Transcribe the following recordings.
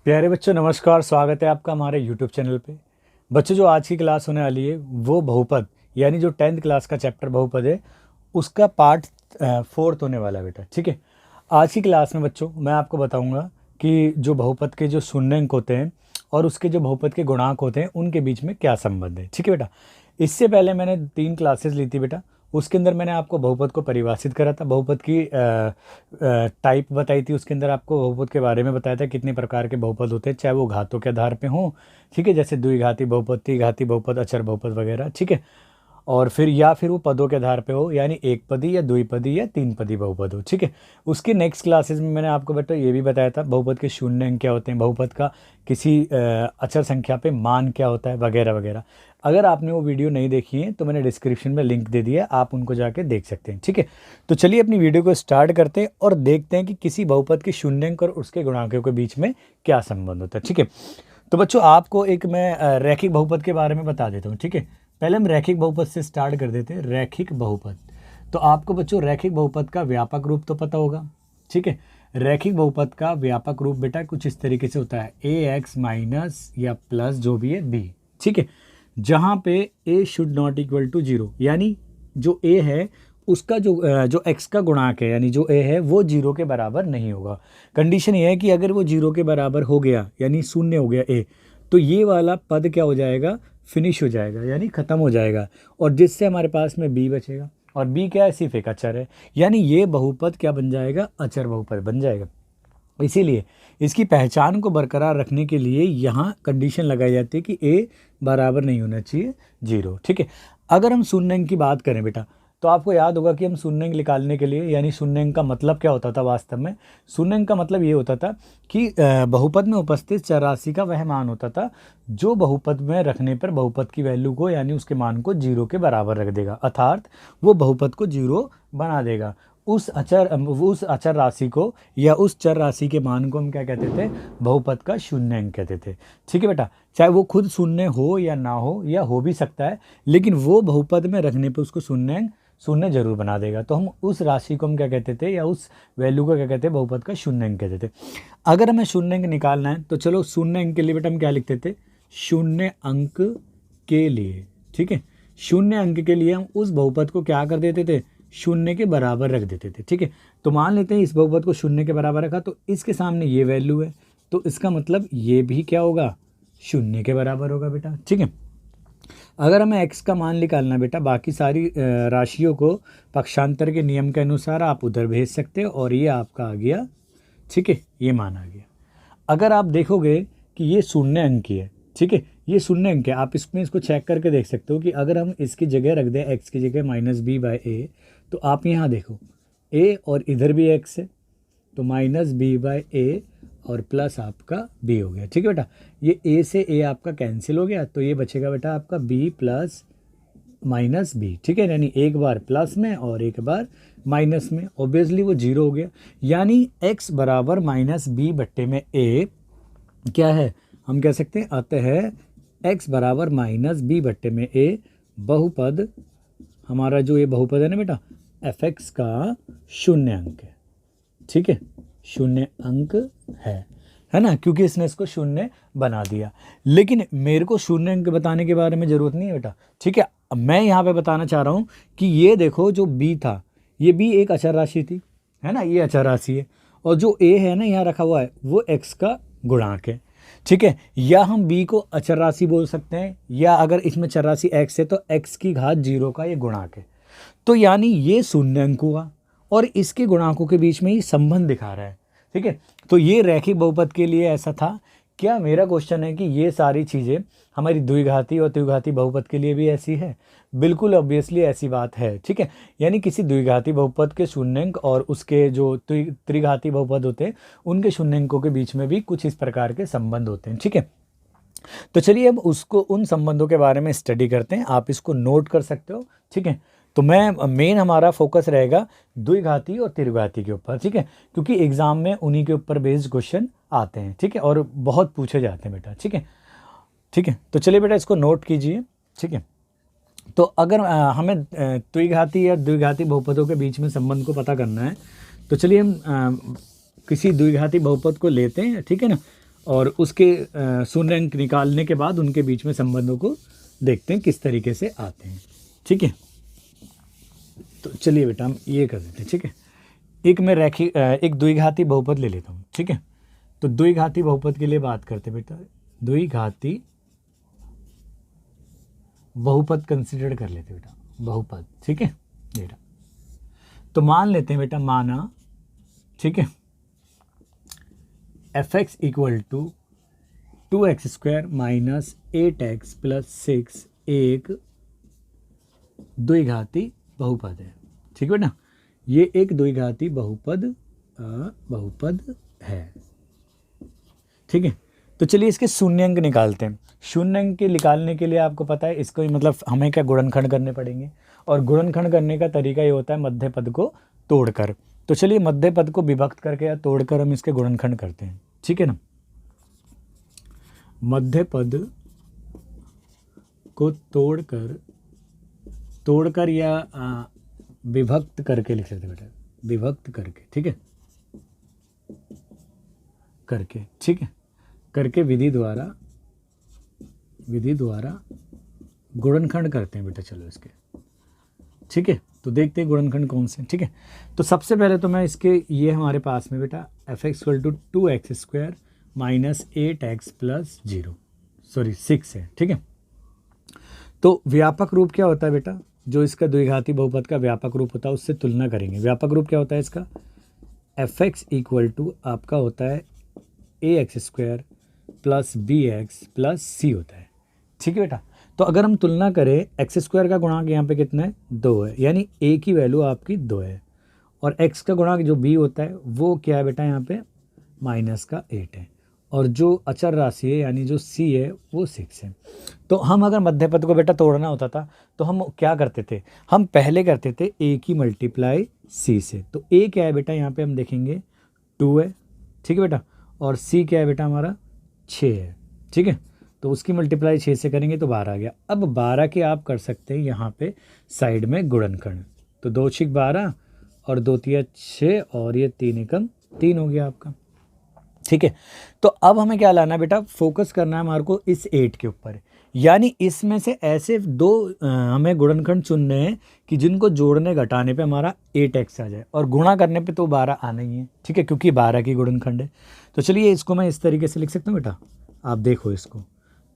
प्यारे बच्चों नमस्कार, स्वागत है आपका हमारे YouTube चैनल पे। बच्चों जो आज की क्लास होने वाली है वो बहुपद यानी जो 10th क्लास का चैप्टर बहुपद है उसका पार्ट 4 होने वाला है बेटा। ठीक है, आज की क्लास में बच्चों मैं आपको बताऊंगा कि जो बहुपद के जो शून्यंक होते हैं और उसके जो बहुपद के गुणांक होते हैं उनके बीच में क्या संबंध है। ठीक है बेटा, इससे पहले मैंने 3 क्लासेस ली थी बेटा। उसके अंदर मैंने आपको बहुपद को परिभाषित करा था, बहुपद की टाइप बताई थी। उसके अंदर आपको बहुपद के बारे में बताया था कितने प्रकार के बहुपद होते हैं, चाहे वो घातों के आधार पे हों, ठीक है, जैसे द्विघाती बहुपद, त्रिघाती बहुपद, अचर बहुपद वगैरह। ठीक है, और फिर या फिर वो पदों के आधार पे हो, यानी एक पदी या द्विपदी या तीन पदी बहुपद हो। ठीक है, उसके नेक्स्ट क्लासेस में मैंने आपको बेटा ये भी बताया था बहुपद के शून्य अंक क्या होते हैं, बहुपद का किसी अचर संख्या पे मान क्या होता है वगैरह वगैरह। अगर आपने वो वीडियो नहीं देखी है तो मैंने डिस्क्रिप्शन में लिंक दे दिया है, आप उनको जाके देख सकते हैं। ठीक है, तो चलिए अपनी वीडियो को स्टार्ट करते हैं और देखते हैं कि किसी बहुपद के शून्यंक और उसके गुणांकों के बीच में क्या संबंध होता है। ठीक है, तो बच्चों आपको एक मैं रैखिक बहुपद के बारे में बता देता हूँ। ठीक है, पहले हम रैखिक बहुपद से स्टार्ट कर देते हैं। रैखिक बहुपद, तो आपको बच्चों रैखिक बहुपद का व्यापक रूप तो पता होगा। ठीक है, रैखिक बहुपद का व्यापक रूप बेटा कुछ इस तरीके से होता है, ए एक्स माइनस या प्लस जो भी है बी। ठीक है, जहाँ पे A should not equal to zero, यानी जो ए है उसका जो एक्स का गुणांक है, यानी जो ए है वो जीरो के बराबर नहीं होगा। कंडीशन ये है कि अगर वो जीरो के बराबर हो गया यानी शून्य हो गया ए, तो ये वाला पद क्या हो जाएगा, फिनिश हो जाएगा यानी ख़त्म हो जाएगा, और जिससे हमारे पास में बी बचेगा। और बी क्या है, सिर्फ एक अचर है, यानी ये बहुपद क्या बन जाएगा, अचर बहुपद बन जाएगा। इसीलिए इसकी पहचान को बरकरार रखने के लिए यहाँ कंडीशन लगाई जाती है कि ए बराबर नहीं होना चाहिए जीरो। ठीक है, अगर हम शून्यंक की बात करें बेटा, तो आपको याद होगा कि हम शून्यंक निकालने के लिए, यानी शून्यंक का मतलब क्या होता था वास्तव में, शून्यंक का मतलब ये होता था कि बहुपद में उपस्थित चर राशि का वह मान होता था जो बहुपद में रखने पर बहुपद की वैल्यू को यानी उसके मान को जीरो के बराबर रख देगा, अर्थात वो बहुपद को जीरो बना देगा। उस अचर राशि को या उस चर राशि के मान को हम क्या कहते थे, बहुपद का शून्यंक कहते थे। ठीक है बेटा, चाहे वो खुद शून्य हो या ना हो, या हो भी सकता है, लेकिन वो बहुपद में रखने पे उसको शून्य जरूर बना देगा। तो हम उस राशि को हम क्या कहते थे, या उस वैल्यू को क्या कहते हैं, बहुपद का शून्यंक कहते थे। अगर हमें शून्यंक निकालना है तो चलो शून्य अंक के लिए बेटा हम क्या लिखते थे, शून्य अंक के लिए। ठीक है, शून्य अंक के लिए हम उस बहुपद को क्या कर देते थे, शून्य के बराबर रख देते थे। ठीक है, तो मान लेते हैं इस बहुपद को शून्य के बराबर रखा, तो इसके सामने ये वैल्यू है, तो इसका मतलब ये भी क्या होगा, शून्य के बराबर होगा बेटा। ठीक है, अगर हमें x का मान निकालना बेटा, बाकी सारी राशियों को पक्षांतर के नियम के अनुसार आप उधर भेज सकते हो, और ये आपका आ गया। ठीक है, ये मान आ गया। अगर आप देखोगे कि ये शून्य अंक है, ठीक है, ये शून्य अंक है, आप इसमें इसको चेक करके देख सकते हो कि अगर हम इसकी जगह रख दें x की जगह माइनस बी बाई ए, तो आप यहाँ देखो a और इधर भी x है, तो माइनस बी बाई ए और प्लस आपका b हो गया। ठीक है बेटा, ये a से a आपका कैंसिल हो गया, तो ये बचेगा बेटा आपका b प्लस माइनस बी। ठीक है, यानी एक बार प्लस में और एक बार माइनस में, ऑब्वियसली वो जीरो हो गया, यानी x बराबर माइनस बी बट्टे में a क्या है, हम कह सकते हैं अतः x बराबर माइनस बी बट्टे में a बहुपद, हमारा जो ये बहुपद है ना बेटा fx का शून्य अंक है। ठीक है, शून्य अंक है ना, क्योंकि इसने इसको शून्य बना दिया। लेकिन मेरे को शून्य अंक बताने के बारे में ज़रूरत नहीं है बेटा। ठीक है, मैं यहाँ पे बताना चाह रहा हूँ कि ये देखो जो b था, ये b एक अचर राशि थी, है ना, ये अचर राशि है, और जो a है ना यहाँ रखा हुआ है वो x का गुणांक है। ठीक है, या हम b को अचर राशि बोल सकते हैं, या अगर इसमें चर राशि x है तो x की घात जीरो का ये गुणांक है। तो यानी ये शून्य अंक हुआ और इसके गुणांकों के बीच में ही संबंध दिखा रहा है। ठीक है, तो ये रैखिक बहुपद के लिए ऐसा था। क्या मेरा क्वेश्चन है कि ये सारी चीज़ें हमारी द्विघाती और त्रिघाती बहुपद के लिए भी ऐसी है? बिल्कुल ऑब्वियसली ऐसी बात है। ठीक है, यानी किसी द्विघाती बहुपद के शून्यंक और उसके जो त्रिघाती बहुपद होते हैं उनके शून्यंकों के बीच में भी कुछ इस प्रकार के संबंध होते हैं। ठीक है, तो चलिए अब उसको उन संबंधों के बारे में स्टडी करते हैं, आप इसको नोट कर सकते हो। ठीक है, तो मैं मेन हमारा फोकस रहेगा द्विघाती और त्रिघाती के ऊपर। ठीक है, क्योंकि एग्जाम में उन्हीं के ऊपर बेस्ड क्वेश्चन आते हैं। ठीक है, और बहुत पूछे जाते हैं बेटा। ठीक है, ठीक है, तो चलिए बेटा इसको नोट कीजिए। ठीक है, तो अगर हमें त्रिघाती या द्विघाती बहुपदों के बीच में संबंध को पता करना है, तो चलिए हम किसी द्विघाती बहुपद को लेते हैं। ठीक है ना, और उसके शून्य अंक निकालने के बाद उनके बीच में संबंधों को देखते हैं किस तरीके से आते हैं। ठीक है, तो चलिए बेटा हम ये कर देते हैं। ठीक है, एक द्विघाती बहुपद ले लेता हूँ। ठीक है, तो द्विघाती बहुपद के लिए बात करते हैं बेटा, द्विघाती बहुपद कंसिडर कर लेते बेटा, बहुपद। ठीक है बेटा, तो मान लेते हैं बेटा, माना, ठीक है, fx equal to 2x² minus 8x plus 6 एक द्विघाती बहुपद है। ठीक है बेटा, ये एक द्विघाती बहुपद है। ठीक है, तो चलिए इसके शून्यंक निकालते हैं। शून्यंक के निकालने के लिए आपको पता है इसको मतलब हमें क्या गुणनखंड करने पड़ेंगे, और गुणनखंड करने का तरीका ये होता है मध्य पद को तोड़कर। तो चलिए मध्य पद को विभक्त करके या तोड़कर हम इसके गुणनखंड करते हैं। ठीक है ना, मध्य पद को तोड़कर या विभक्त करके लिख सकते बेटा, विभक्त करके। ठीक है, करके, ठीक है, करके विधि द्वारा गुणनखंड करते हैं बेटा। चलो इसके, ठीक है, तो देखते हैं गुणनखंड कौन से। ठीक है, तो सबसे पहले तो मैं इसके, ये हमारे पास में बेटा fx equal to 2x² minus 8x plus 6 है। ठीक है, तो व्यापक रूप क्या होता है बेटा, जो इसका द्विघाती बहुपद का व्यापक रूप होता है उससे तुलना करेंगे। व्यापक रूप क्या होता है इसका, fx इक्वल टू आपका होता है ax² plus bx plus c होता है। ठीक है बेटा, तो अगर हम तुलना करें x² का गुणांक यहाँ पे कितना है, 2 है, यानी a की वैल्यू आपकी 2 है, और x का गुणांक जो b होता है वो क्या है बेटा यहाँ पे -8 है, और जो अचर राशि है यानी जो c है वो 6 है। तो हम अगर मध्य पद को बेटा तोड़ना होता था तो हम क्या करते थे, हम पहले करते थे a की मल्टीप्लाई c से। तो a क्या है बेटा यहाँ पे हम देखेंगे 2 है। ठीक है बेटा, और c क्या है बेटा हमारा 6 है। ठीक है, तो उसकी मल्टीप्लाई 6 से करेंगे तो 12 आ गया। अब 12 के आप कर सकते हैं यहाँ पे साइड में गुणनखंड, तो 2 6 12 और 2 3 6 और ये 3 एकम 3 हो गया आपका। ठीक है, तो अब हमें क्या लाना है बेटा, फोकस करना है हमारे को इस 8 के ऊपर, यानी इसमें से ऐसे दो हमें गुणनखंड चुनने हैं कि जिनको जोड़ने घटाने पे हमारा 8x आ जाए, और गुणा करने पे तो 12 आना ही है। ठीक है, क्योंकि 12 की गुणनखंड है। तो चलिए इसको मैं इस तरीके से लिख सकता हूँ बेटा, आप देखो इसको,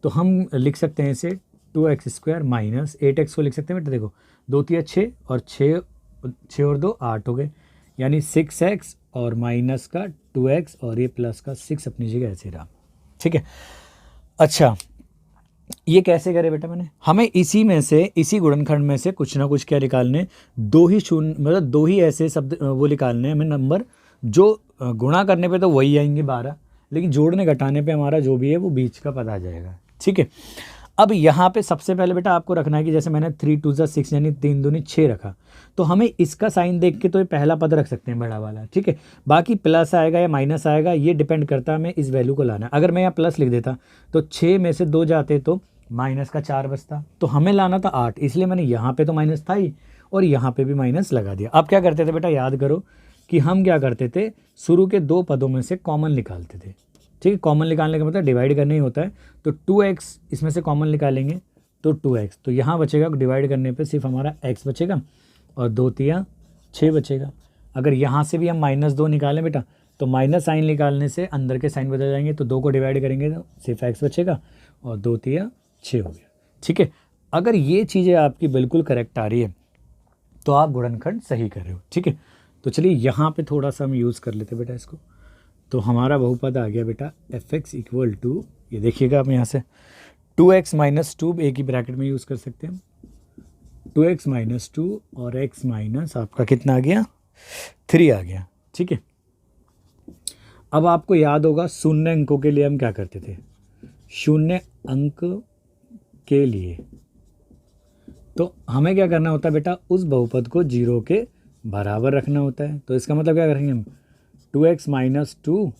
तो हम लिख सकते हैं इसे 2x² माइनस 8x को लिख सकते हैं बेटा, देखो 2 3 6 और 6 और 2 8 हो गए, यानी 6x और माइनस का 2x और ये प्लस का 6 अपनी जगह ऐसे रहा। ठीक है, अच्छा ये कैसे करे बेटा, मैंने हमें इसी में से, इसी गुणनखंड में से कुछ ना कुछ क्या निकालने, 2 ही शून्य मतलब 2 ही ऐसे शब्द वो निकालने हमें नंबर, जो गुणा करने पे तो वही आएंगे 12, लेकिन जोड़ने घटाने पे हमारा जो भी है वो बीच का पद आ जाएगा। ठीक है, अब यहाँ पे सबसे पहले बेटा आपको रखना है कि जैसे मैंने 3 2 6 यानी 3 दूनी 6 रखा, तो हमें इसका साइन देख के तो ये पहला पद रख सकते हैं बड़ा वाला। ठीक है, बाकी प्लस आएगा या माइनस आएगा ये डिपेंड करता है हमें इस वैल्यू को लाना है। अगर मैं यहाँ प्लस लिख देता तो 6 में से 2 जाते तो माइनस का 4 बचता, तो हमें लाना था 8, इसलिए मैंने यहाँ पे तो माइनस था ही और यहाँ पे भी माइनस लगा दिया। अब क्या करते थे बेटा, याद करो कि हम क्या करते थे, शुरू के 2 पदों में से कॉमन निकालते थे। ठीक है, कॉमन निकालने का मतलब डिवाइड करना ही होता है, तो 2x इसमें से कॉमन निकालेंगे तो 2x, तो यहाँ बचेगा डिवाइड करने पे सिर्फ हमारा x बचेगा और 2 3 6 बचेगा। अगर यहाँ से भी हम -2 निकालें बेटा तो माइनस साइन निकालने से अंदर के साइन बदल जाएंगे, तो 2 को डिवाइड करेंगे तो सिर्फ x बचेगा और 2 3 6 हो गया। ठीक है, अगर ये चीज़ें आपकी बिल्कुल करेक्ट आ रही है तो आप गुणनखंड सही कर रहे हो। ठीक है, तो चलिए यहाँ पे थोड़ा सा हम यूज़ कर लेते बेटा इसको, तो हमारा बहुपद आ गया बेटा fx इक्वल टू, ये देखिएगा आप यहाँ से 2x माइनस 2 एक ही ब्रैकेट में यूज़ कर सकते हैं, 2x माइनस 2 और x माइनस आपका कितना आ गया 3 आ गया। ठीक है, अब आपको याद होगा शून्य अंकों के लिए हम क्या करते थे, शून्य अंक के लिए तो हमें क्या करना होता है बेटा, उस बहुपद को 0 के बराबर रखना होता है। तो इसका मतलब क्या करेंगे हम, 2x माइनस 2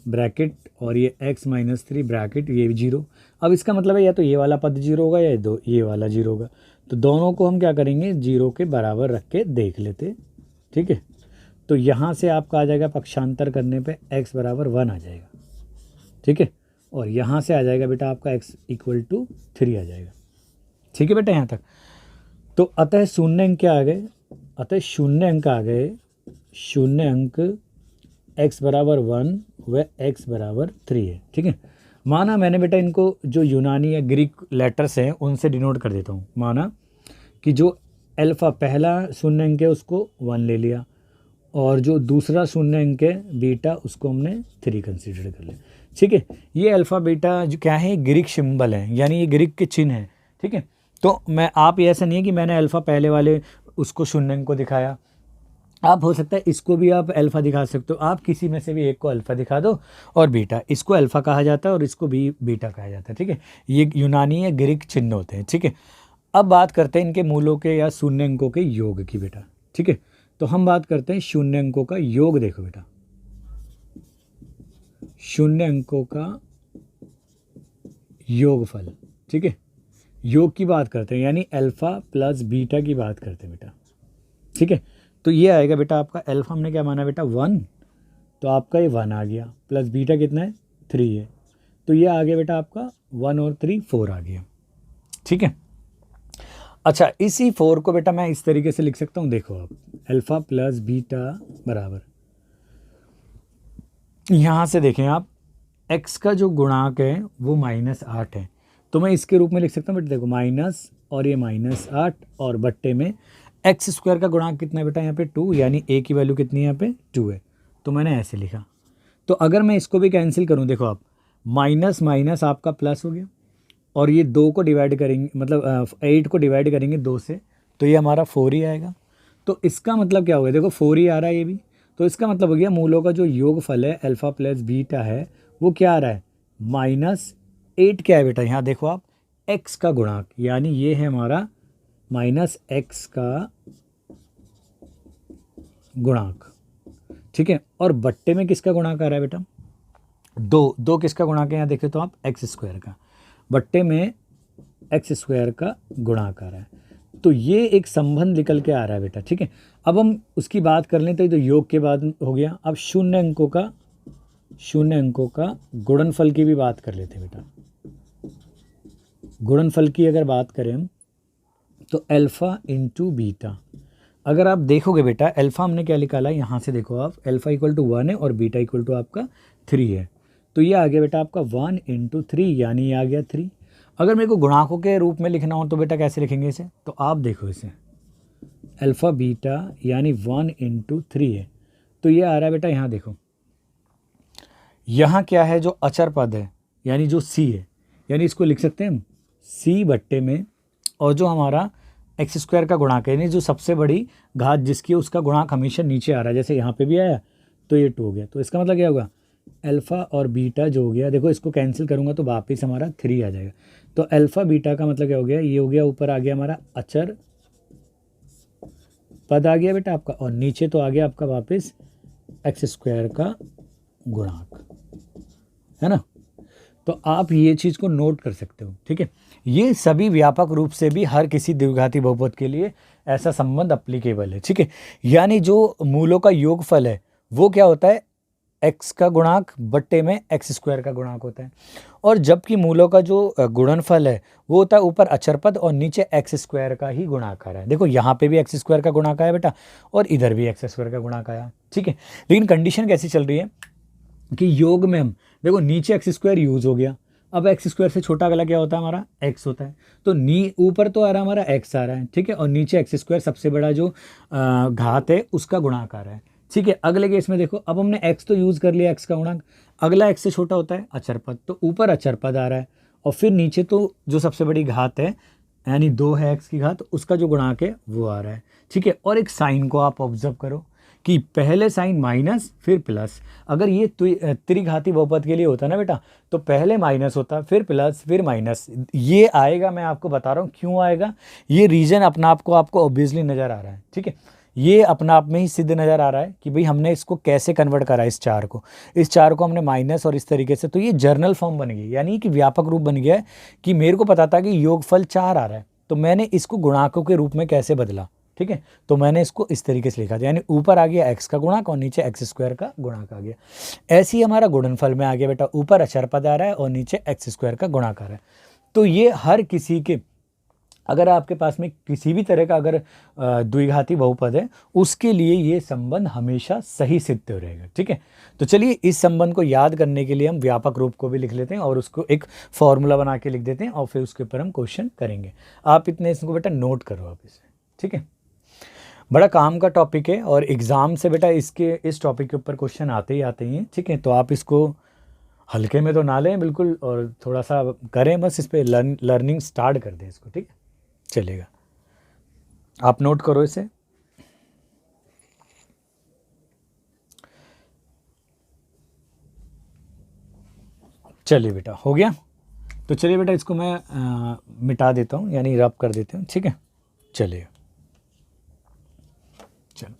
ब्रैकेट और ये x माइनस 3 ब्रैकेट, ये भी 0। अब इसका मतलब है या तो ये वाला पद 0 होगा या ये वाला 0 होगा, तो दोनों को हम क्या करेंगे 0 के बराबर रख के देख लेते। ठीक है, तो यहाँ से आपका आ जाएगा पक्षांतर करने पे x बराबर 1 आ जाएगा। ठीक है, और यहाँ से आ जाएगा बेटा आपका x इक्वल टू 3 आ जाएगा। ठीक है बेटा यहाँ तक। तो अतः शून्य अंक क्या आ गए, अतः शून्य अंक आ गए, शून्य अंक x बराबर 1 व x बराबर 3 है। ठीक है, माना मैंने बेटा इनको जो यूनानी या ग्रीक लेटर्स हैं उनसे डिनोट कर देता हूँ। माना कि जो अल्फ़ा पहला शून्य अंक है उसको 1 ले लिया, और जो दूसरा शून्य अंक है बीटा उसको हमने 3 कंसीडर कर लिया। ठीक है, ये अल्फ़ा बीटा जो क्या है, ग्रीक सिंबल है, यानी ये ग्रीक के चिन्ह हैं। ठीक है, तो मैं आप ये ऐसा नहीं है कि मैंने अल्फ़ा पहले वाले उसको शून्य अंक को दिखाया, आप हो सकता है इसको भी आप अल्फ़ा दिखा सकते हो। आप किसी में से भी एक को अल्फ़ा दिखा दो और बीटा, इसको अल्फ़ा कहा जाता है और इसको भी बीटा कहा जाता है। ठीक है, ये यूनानी या ग्रीक चिन्ह होते हैं। ठीक है, अब बात करते हैं इनके मूलों के या शून्य अंकों के योग की बेटा। ठीक है, तो हम बात करते हैं शून्य अंकों का योग। देखो बेटा, शून्य अंकों का योगफल। ठीक है, योग की बात करते हैं, यानी अल्फ़ा प्लस बीटा की बात करते हैं बेटा। ठीक है, तो ये आएगा बेटा आपका अल्फ़ा हमने क्या माना बेटा 1, तो आपका ये 1 आ गया, प्लस बीटा कितना है 3 है, तो ये आ गया बेटा आपका 1 और 3 4 आ गया। ठीक है, अच्छा इसी 4 को बेटा मैं इस तरीके से लिख सकता हूँ। देखो आप, अल्फ़ा प्लस बीटा बराबर, यहाँ से देखें आप, x का जो गुणांक है वो -8 है, तो मैं इसके रूप में लिख सकता हूँ बेटा। देखो माइनस और ये -8 और बट्टे में एक्स स्क्वायर का गुणांक कितना है बेटा यहाँ पे 2, यानी a की वैल्यू कितनी है यहाँ पे 2 है, तो मैंने ऐसे लिखा। तो अगर मैं इसको भी कैंसिल करूँ, देखो आप, माइनस माइनस आपका प्लस हो गया, और ये 2 को डिवाइड करेंगे, मतलब 8 को डिवाइड करेंगे 2 से, तो ये हमारा 4 ही आएगा। तो इसका मतलब क्या हो गया, देखो 4 ही आ रहा है ये भी, तो इसका मतलब हो गया मूलों का जो योगफल है अल्फ़ा प्लस बीटा है वो क्या आ रहा है -8। क्या है बेटा यहाँ देखो आप, x का गुणांक, यानी ये है हमारा -x का गुणांक। ठीक है, और बट्टे में किसका गुणांक आ रहा है बेटा 2 किसका गुणांक है यहाँ देखें तो आप एक्स स्क्वायर का, बट्टे में एक्स स्क्वायर का गुणांक आ रहा है, तो ये एक संबंध निकल के आ रहा है बेटा। ठीक है, अब हम उसकी बात कर लें तो योग के बाद हो गया। अब शून्य अंकों का गुणनफल की भी बात कर लेते हैं बेटा। गुणनफल की अगर बात करें हम, तो अल्फ़ा इंटू बीटा, अगर आप देखोगे बेटा अल्फ़ा हमने क्या निकाला है, यहाँ से देखो आप, अल्फ़ा इक्वल टू 1 है और बीटा इक्वल टू आपका 3 है, तो ये आ गया बेटा आपका 1 इंटू 3, यानी ये आ गया 3। अगर मेरे को गुणांकों के रूप में लिखना हो तो बेटा कैसे लिखेंगे इसे, तो आप देखो इसे, अल्फ़ा बीटा यानी 1 इंटू 3 है, तो ये आ रहा है बेटा, यहाँ देखो, यहाँ क्या है जो अचर पद है, यानी जो c है, यानी इसको लिख सकते हैं हम c बट्टे में, और जो हमारा एक्स स्क्वायर का गुणांक है, यानी जो सबसे बड़ी घात जिसकी है उसका गुणांक हमेशा नीचे आ रहा है, जैसे यहाँ पे भी आया तो ये 2 हो गया, तो इसका मतलब क्या होगा, अल्फ़ा और बीटा जो हो गया, देखो इसको कैंसिल करूँगा तो वापस हमारा 3 आ जाएगा, तो अल्फ़ा बीटा का मतलब क्या हो गया, ये हो गया, ऊपर आ गया हमारा अचर पद आ गया बेटा आपका, और नीचे तो आ गया आपका वापस एक्स स्क्वायर का गुणांक, है ना। तो आप ये चीज़ को नोट कर सकते हो। ठीक है, ये सभी व्यापक रूप से भी हर किसी द्विघाती बहुपद के लिए ऐसा संबंध अप्लीकेबल है। ठीक है, यानी जो मूलों का योगफल है वो क्या होता है, x का गुणांक बट्टे में एक्स स्क्वायर का गुणांक होता है, और जबकि मूलों का जो गुणनफल है वो होता है ऊपर अचर पद और नीचे एक्स स्क्वायर का ही गुणांक आ रहा है। देखो यहाँ पे भी एक्स स्क्वायर का गुणांक आया बेटा, और इधर भी एक्स स्क्वायर का गुणांक आया। ठीक है, लेकिन कंडीशन कैसी चल रही है कि योग में हम देखो नीचे एक्स स्क्वायर यूज हो गया, अब एक्स स्क्वायर से छोटा अगला क्या होता है हमारा एक्स होता है, तो ऊपर तो आ रहा है हमारा एक्स आ रहा है, ठीक है, और नीचे एक्स स्क्वायर सबसे बड़ा जो घात है उसका गुणांक आ रहा है। ठीक है, अगले केस में देखो, अब हमने एक्स तो यूज़ कर लिया, एक्स का गुणांक, अगला एक्स से छोटा होता है अचर पद, तो ऊपर अचर पद आ रहा है, और फिर नीचे तो जो सबसे बड़ी घात है यानी 2 है एक्स की घात, उसका जो गुणांक है वो आ रहा है। ठीक है, और एक साइन को आप ऑब्जर्व करो कि पहले साइन माइनस फिर प्लस, अगर ये त्रिघाती बहुपद के लिए होता ना बेटा, तो पहले माइनस होता फिर प्लस फिर माइनस, ये आएगा, मैं आपको बता रहा हूँ क्यों आएगा, ये रीजन अपना आपको ऑब्वियसली नज़र आ रहा है। ठीक है, ये अपना आप में ही सिद्ध नज़र आ रहा है कि भाई हमने इसको कैसे कन्वर्ट करा, इस चार को हमने माइनस और इस तरीके से, तो ये जर्नल फॉर्म बन गई, यानी कि व्यापक रूप बन गया है कि मेरे को पता था कि योगफल 4 आ रहा है, तो मैंने इसको गुणांकों के रूप में कैसे बदला, ठीक है। तो मैंने इसको इस तरीके से लिखा था, यानी ऊपर आ गया x का गुणक और नीचे x स्क्वायर का गुणक आ गया। ऐसे ही हमारा गुणनफल में आ गया बेटा, ऊपर अचर पद आ रहा है और नीचे x स्क्वायर का गुणक आ रहा है। तो ये हर किसी के, अगर आपके पास में किसी भी तरह का अगर द्विघाती बहुपद है, उसके लिए ये संबंध हमेशा सही सिद्ध रहेगा, ठीक है। तो चलिए इस संबंध को याद करने के लिए हम व्यापक रूप को भी लिख लेते हैं और उसको एक फॉर्मूला बना के लिख देते हैं और फिर उसके ऊपर हम क्वेश्चन करेंगे। आप इतने इसको बेटा नोट करो आप इसे, ठीक है। बड़ा काम का टॉपिक है और एग्जाम से बेटा इस टॉपिक के ऊपर क्वेश्चन आते ही हैं, ठीक है। तो आप इसको हल्के में तो ना लें बिल्कुल, और थोड़ा सा करें, बस इस पर लर्निंग स्टार्ट कर दें इसको, ठीक है। चलेगा, आप नोट करो इसे। चलिए बेटा, हो गया। तो चलिए बेटा इसको मैं मिटा देता हूँ, यानी रब कर देते हैं, ठीक है। चलिए, चलो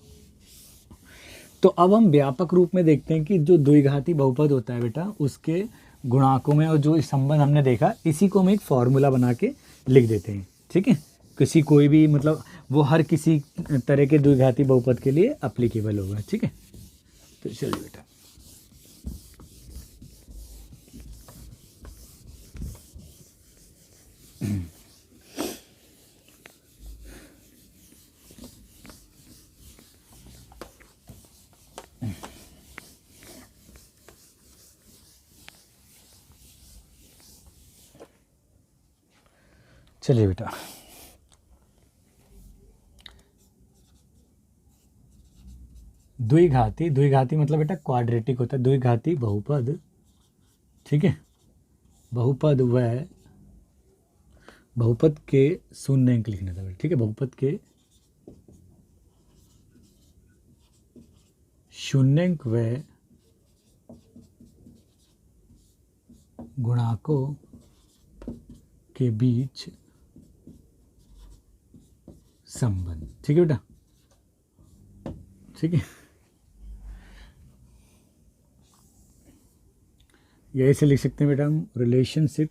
तो अब हम व्यापक रूप में देखते हैं कि जो द्विघाती बहुपद होता है बेटा, उसके गुणाकों में और जो इस संबंध हमने देखा, इसी को हम एक फॉर्मूला बना के लिख देते हैं, ठीक है। किसी कोई भी मतलब वो हर किसी तरह के द्विघाती बहुपद के लिए अप्लीकेबल होगा, ठीक है। तो चलिए बेटा, चलिए बेटा, द्विघाती मतलब बेटा क्वाड्रेटिक होता है, द्विघाती बहुपद, ठीक है। बहुपद के शून्य अंक लिखना था, ठीक है। बहुपद के शून्यंक व गुणाकों के बीच संबंध, ठीक है बेटा, ठीक है। ये ऐसे लिख सकते हैं बेटा हम, रिलेशनशिप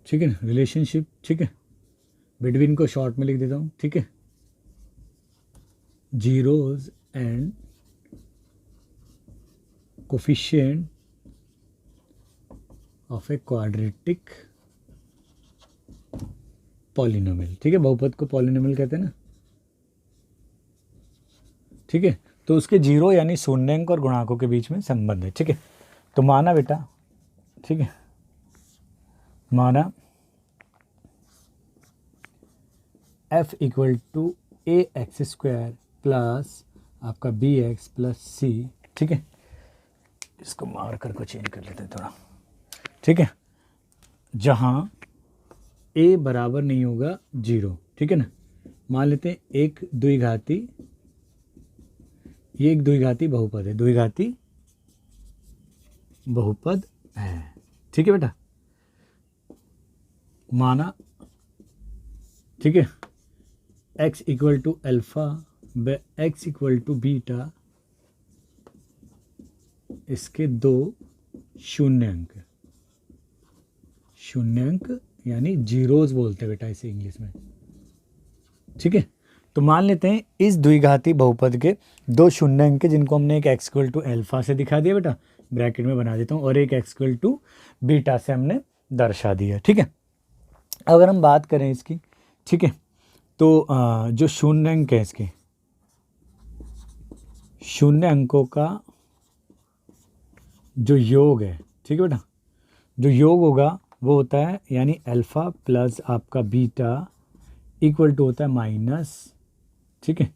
ठीक है ना, रिलेशनशिप, ठीक है, बिटवीन को शॉर्ट में लिख देता हूँ, ठीक है, zeros and coefficient of a quadratic polynomial, ठीक है। बहुपद को पॉलिनोमियल कहते हैं ना, ठीक है। तो उसके जीरो यानी शून्यंक और गुणाकों के बीच में संबंध है, ठीक है। तो माना बेटा, ठीक है, माना f equal to a x square plus आपका बी एक्स प्लस सी, ठीक है। इसको मार्कर को चेंज कर लेते हैं थोड़ा, ठीक है, जहाँ a बराबर नहीं होगा जीरो, ठीक है ना। मान लेते हैं ये एक द्विघाती बहुपद है, द्विघाती बहुपद है, ठीक है बेटा। माना, ठीक है, x इक्वल टू अल्फा व x इक्वल टू बीटा, इसके दो शून्यंक यानी जीरोज बोलते हैं बेटा इसे इंग्लिश में, ठीक है। तो मान लेते हैं इस द्विघाती बहुपद के दो शून्यंक जिनको हमने एक x इक्वल टू अल्फा से दिखा दिया बेटा, ब्रैकेट में बना देता हूँ, और एक x इक्वल टू बीटा से हमने दर्शा दिया, ठीक है। अगर हम बात करें इसकी, ठीक है, तो जो शून्य अंक है, इसके शून्य अंकों का जो योग है, ठीक है बेटा, जो योग होगा वो होता है यानी अल्फ़ा प्लस आपका बीटा इक्वल टू होता है माइनस, ठीक है।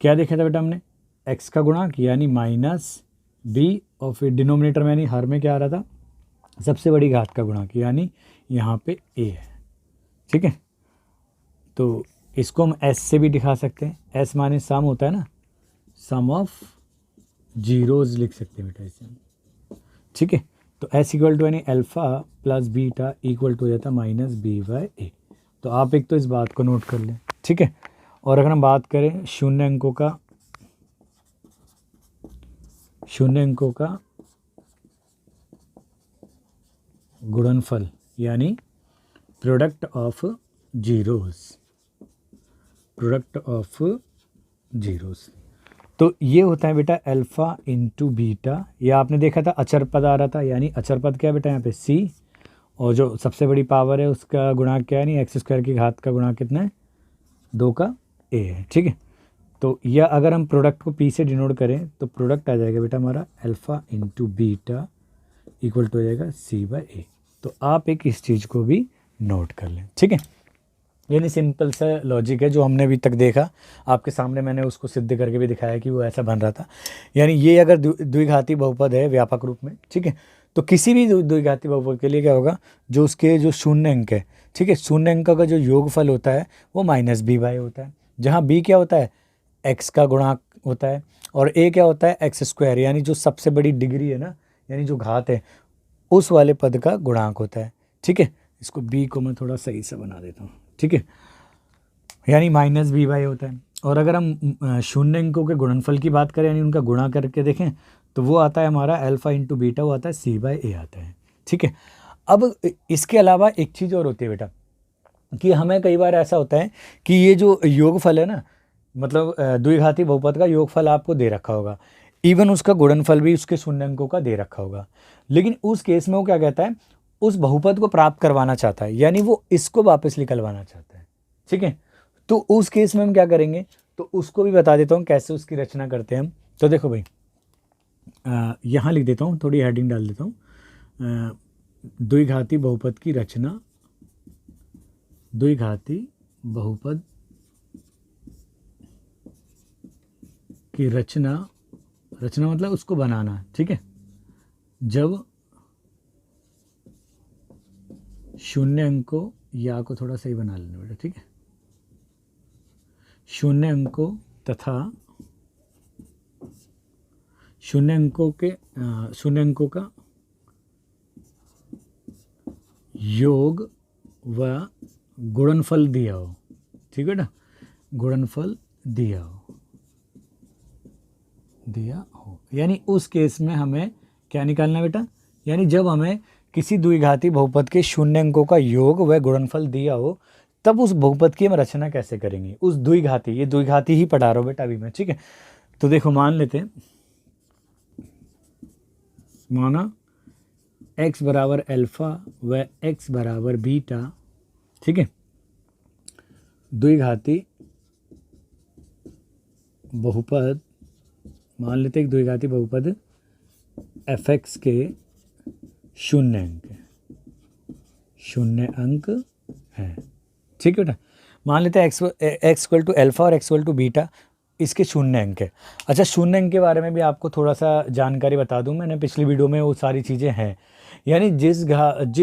क्या देखा था बेटा हमने, x का गुणांक यानी माइनस b, और फिर डिनोमिनेटर में यानी हर में क्या आ रहा था, सबसे बड़ी घात का गुणांक, यानी यहाँ पे a है, ठीक है। तो इसको हम s से भी दिखा सकते हैं, s माने सम होता है ना, सम ऑफ जीरोज लिख सकते हैं बेटा इसे, ठीक है। तो s इक्वल टू यानी alpha plus beta equal to हो जाता है माइनस बी बाई ए। तो आप एक तो इस बात को नोट कर लें, ठीक है। और अगर हम बात करें शून्य अंकों का गुणनफल यानी product of zeros, product of zeros. तो ये होता है बेटा अल्फ़ा इंटू बीटा। या आपने देखा था अचर पद आ रहा था, यानी अचर पद क्या है बेटा यहाँ पे c, और जो सबसे बड़ी पावर है उसका गुणांक क्या है, नहीं एक्स स्क्वायर की घात का गुणांक कितना है, 2 का a है। ठीक है, तो या अगर हम प्रोडक्ट को p से डिनोट करें तो प्रोडक्ट आ जाएगा बेटा हमारा alpha into beta equal to हो जाएगा c/a। तो आप एक इस चीज़ को भी नोट कर लें। ठीक है, यानी सिंपल सा लॉजिक है जो हमने अभी तक देखा, आपके सामने मैंने उसको सिद्ध करके भी दिखाया कि वो ऐसा बन रहा था। यानी ये अगर द्विघाती बहुपद है व्यापक रूप में, ठीक है, तो किसी भी द्विघाती बहुपद के लिए क्या होगा, जो उसके जो शून्य अंक है, ठीक है, शून्य अंक का जो योगफल होता है वो -b/a होता है, जहाँ b क्या होता है, x का गुणांक होता है, और a क्या होता है, x², यानी जो सबसे बड़ी डिग्री है ना, यानी जो घात है उस वाले पद का गुणांक होता है। ठीक है, इसको b को मैं थोड़ा सही से बना देता हूँ। ठीक है, यानी -b/a होता है। और अगर हम शून्य अंकों के गुणनफल की बात करें, यानी उनका गुणा करके देखें, तो वो आता है हमारा अल्फ़ा इंटू बीटा, वो आता है c/a आता है। ठीक है, अब इसके अलावा एक चीज़ और होती है बेटा, कि हमें कई बार ऐसा होता है कि ये जो योगफल है ना, मतलब द्विघाती बहुपद का योगफल आपको दे रखा होगा, इवन उसका गुणनफल भी उसके शून्य अंकों का दे रखा होगा, लेकिन उस केस में वो क्या कहता है, उस बहुपद को प्राप्त करवाना चाहता है, यानी वो इसको वापस निकलवाना चाहता है। ठीक है, तो उस केस में हम क्या करेंगे, तो उसको भी बता देता हूँ कैसे उसकी रचना करते हैं हम। तो देखो भाई, यहाँ लिख देता हूँ, थोड़ी हेडिंग डाल देता हूँ, द्विघाती बहुपद की रचना, द्विघाती बहुपद की रचना, रचना मतलब उसको बनाना। ठीक है, जब शून्य अंकों, या को थोड़ा सही बना लेना बेटा। ठीक है, शून्य अंकों तथा शून्य अंकों का योग व गुणनफल दिया हो। ठीक है बेटा, गुणनफल दिया हो, यानी उस केस में हमें क्या निकालना है बेटा, यानी जब हमें किसी द्विघाती बहुपद के शून्य अंकों का योग व गुणनफल दिया हो, तब उस बहुपद की हम रचना कैसे करेंगे, उस द्विघाती, ये द्विघाती ही पढ़ा रहा हूँ बेटा अभी मैं। ठीक है, तो देखो मान लेते हैं, माना x बराबर अल्फ़ा व x बराबर बीटा। ठीक है, द्विघाती बहुपद, मान लेते हैं एक द्विघाती बहुपद f(x) के शून्य अंक है। ठीक है बेटा, मान लेते हैं x इक्वल टू अल्फ़ा और x इक्वल टू बीटा, इसके शून्य अंक है। अच्छा, शून्य अंक के बारे में भी आपको थोड़ा सा जानकारी बता दूं, मैंने पिछली वीडियो में वो सारी चीज़ें हैं, यानी जिस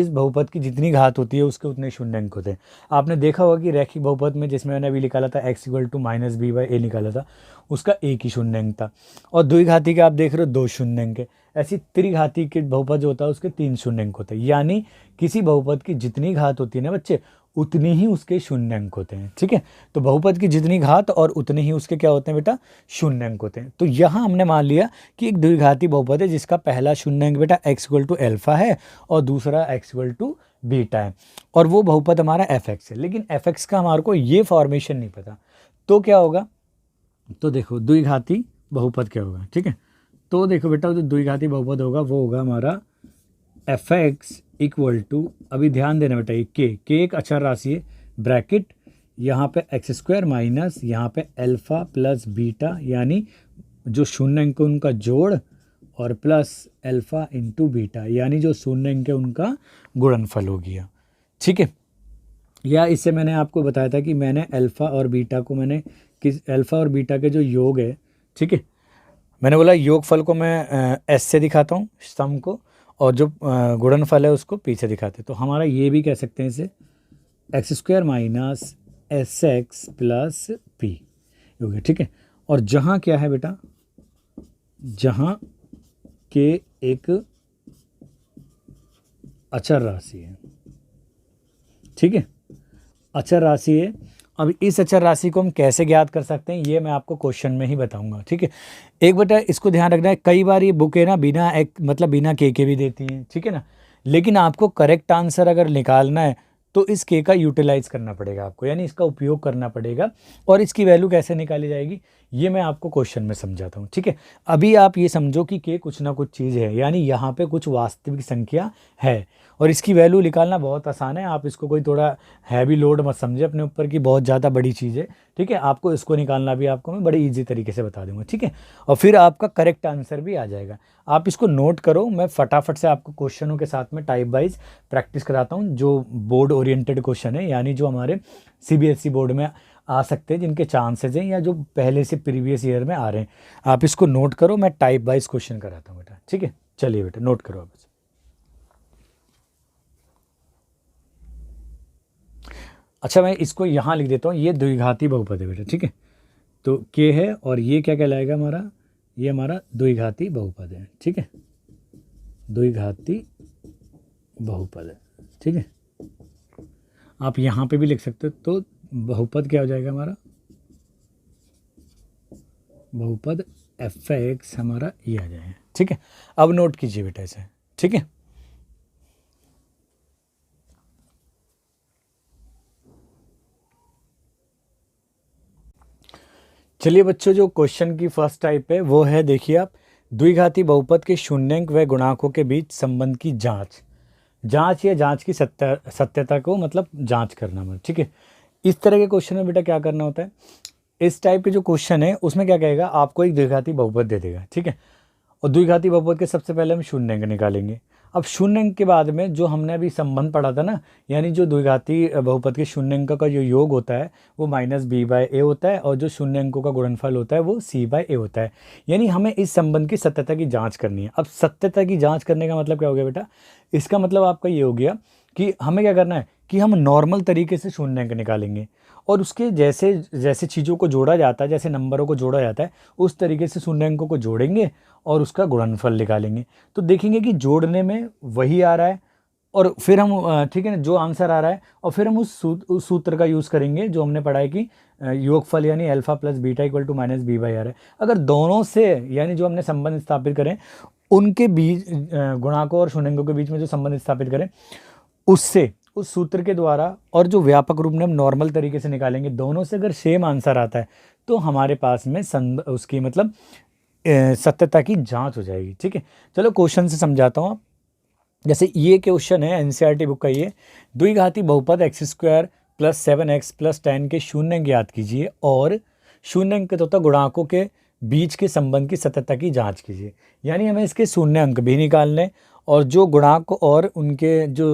बहुपद की जितनी घात होती है उसके उतने शून्य अंक होते हैं। आपने देखा होगा कि रैखिक बहुपद में, जिसमें मैंने अभी निकाला था x इक्वल टू -b/a निकाला था, उसका एक ही शून्य अंक था, और द्विघाती के आप देख रहे हो 2 शून्य अंक है। ऐसी त्रिघाती के बहुपद जो होता है उसके 3 शून्य अंक होते हैं, यानी किसी बहुपद की जितनी घात होती है ना बच्चे, उतनी ही उसके शून्य अंक होते हैं। ठीक है, तो बहुपद की जितनी घात और उतने ही उसके क्या होते हैं बेटा, शून्य अंक होते हैं। तो यहाँ हमने मान लिया कि एक द्विघाती बहुपद है जिसका पहला शून्य अंक बेटा x इक्वल टू अल्फ़ा है और दूसरा x इक्वल टू बीटा है, और वो बहुपद हमारा f(x) है, लेकिन f(x) का हमारे को ये फॉर्मेशन नहीं पता, तो क्या होगा, तो देखो द्विघाती बहुपद क्या होगा। ठीक है, तो देखो बेटा, जो द्विघाती बहुपद होगा वो होगा हमारा f(x) इक्वल टू, अभी ध्यान देना बेटा, ये k एक अचर राशि है, ब्रैकेट यहाँ पे x² माइनस यहाँ पे अल्फ़ा प्लस बीटा, यानी जो शून्य अंक उनका जोड़, और प्लस अल्फ़ा इंटू बीटा, यानी जो शून्य अंक है उनका गुणनफल हो गया। ठीक है, या इससे मैंने आपको बताया था कि मैंने अल्फ़ा और बीटा को, मैंने अल्फ़ा और बीटा के जो योग है, ठीक है, मैंने बोला योगफल को मैं s से दिखाता हूँ सम को, और जो गुणनफल है उसको p से दिखाते हैं। तो हमारा ये भी कह सकते हैं इसे x² minus sx plus p हो गया। ठीक है, और जहाँ क्या है बेटा, जहाँ के एक अचर राशि है। ठीक है, अचर राशि है। अब इस अचर राशि को हम कैसे ज्ञात कर सकते हैं, ये मैं आपको क्वेश्चन में ही बताऊंगा। ठीक है, एक बेटा इसको ध्यान रखना है, कई बार ये बुक है ना बिना के भी देती हैं। ठीक है ना, लेकिन आपको करेक्ट आंसर अगर निकालना है तो इस के का यूटिलाइज करना पड़ेगा आपको, यानी इसका उपयोग करना पड़ेगा। और इसकी वैल्यू कैसे निकाली जाएगी ये मैं आपको क्वेश्चन में समझाता हूँ, ठीक है। अभी आप ये समझो कि के कुछ ना कुछ चीज़ है, यानी यहाँ पे कुछ वास्तविक संख्या है और इसकी वैल्यू निकालना बहुत आसान है। आप इसको कोई थोड़ा हैवी लोड मत समझे अपने ऊपर की बहुत ज़्यादा बड़ी चीज़ है, ठीक है। आपको इसको निकालना भी आपको मैं बड़ी ईजी तरीके से बता दूंगा, ठीक है। और फिर आपका करेक्ट आंसर भी आ जाएगा। आप इसको नोट करो, मैं फटाफट से आपको क्वेश्चनों के साथ में टाइप वाइज प्रैक्टिस कराता हूँ, जो बोर्ड ओरिएंटेड क्वेश्चन है, यानी जो हमारे सीबीएसई बोर्ड में आ सकते हैं, जिनके चांसेस हैं या जो पहले से प्रीवियस ईयर में आ रहे हैं। आप इसको नोट करो, मैं टाइप वाइज क्वेश्चन कराता हूँ बेटा, ठीक है। चलिए बेटा नोट करो आप। अच्छा मैं इसको यहाँ लिख देता हूँ, ये द्विघाती बहुपद है बेटा, ठीक है। तो के है और ये क्या कहलाएगा हमारा, ये हमारा द्विघाती बहुपद है, ठीक है। द्विघाती बहुपद है, ठीक है। आप यहाँ पे भी लिख सकते हो, तो बहुपद क्या हो जाएगा हमारा, बहुपद एफ एक्स हमारा ये आ जाएगा, ठीक है। अब नोट कीजिए बेटा इसे, ठीक है। चलिए बच्चों, जो क्वेश्चन की फर्स्ट टाइप है वो है, देखिए आप, द्विघाती बहुपद के शून्यंक व गुणांकों के बीच संबंध की जांच। जांच या जांच की सत्यता को मतलब जांच करना मतलब, ठीक है। इस तरह के क्वेश्चन में बेटा क्या करना होता है, इस टाइप के जो क्वेश्चन है उसमें क्या कहेगा, आपको एक द्विघाती बहुपद दे देगा, ठीक है। और द्विघाती बहुपद के सबसे पहले हम शून्यंक निकालेंगे। अब शून्यंक के बाद में जो हमने अभी संबंध पढ़ा था ना, यानी जो द्विघाती बहुपद के शून्यंक का जो योग होता है वो -b/a होता है और जो शून्यंकों का गुणनफल होता है वो c/a होता है। यानी हमें इस संबंध की सत्यता की जांच करनी है। अब सत्यता की जांच करने का मतलब क्या हो गया बेटा, इसका मतलब आपका ये हो गया कि हमें क्या करना है कि हम नॉर्मल तरीके से शून्यंक निकालेंगे और उसके जैसे जैसे चीज़ों को जोड़ा जाता है, जैसे नंबरों को जोड़ा जाता है, उस तरीके से शून्यंकों को जोड़ेंगे और उसका गुणनफल निकालेंगे। तो देखेंगे कि जोड़ने में वही आ रहा है और फिर हम ठीक है ना, जो आंसर आ रहा है, और फिर हम उस सूत्र का यूज़ करेंगे जो हमने पढ़ा है कि योगफल यानी alpha plus beta equal to -b/r है। अगर दोनों से यानी जो हमने संबंध स्थापित करें उनके बीच गुणांकों और शून्यंकों के बीच में जो संबंध स्थापित करें उससे, उस सूत्र के द्वारा, और जो व्यापक रूप में हम नॉर्मल तरीके से निकालेंगे, दोनों से अगर सेम आंसर आता है तो हमारे पास में उसकी मतलब सत्यता की जांच हो जाएगी, ठीक है। चलो क्वेश्चन से समझाता हूँ। जैसे ये क्वेश्चन है एनसीईआरटी बुक का, ये द्विघाती बहुपद x² + 7x + 10 के शून्यंक ज्ञात कीजिए और शून्यंक तथा गुणांकों के बीच के संबंध की सत्यता की जांच कीजिए। यानी हमें इसके शून्य अंक भी निकालने और जो गुणांक और उनके जो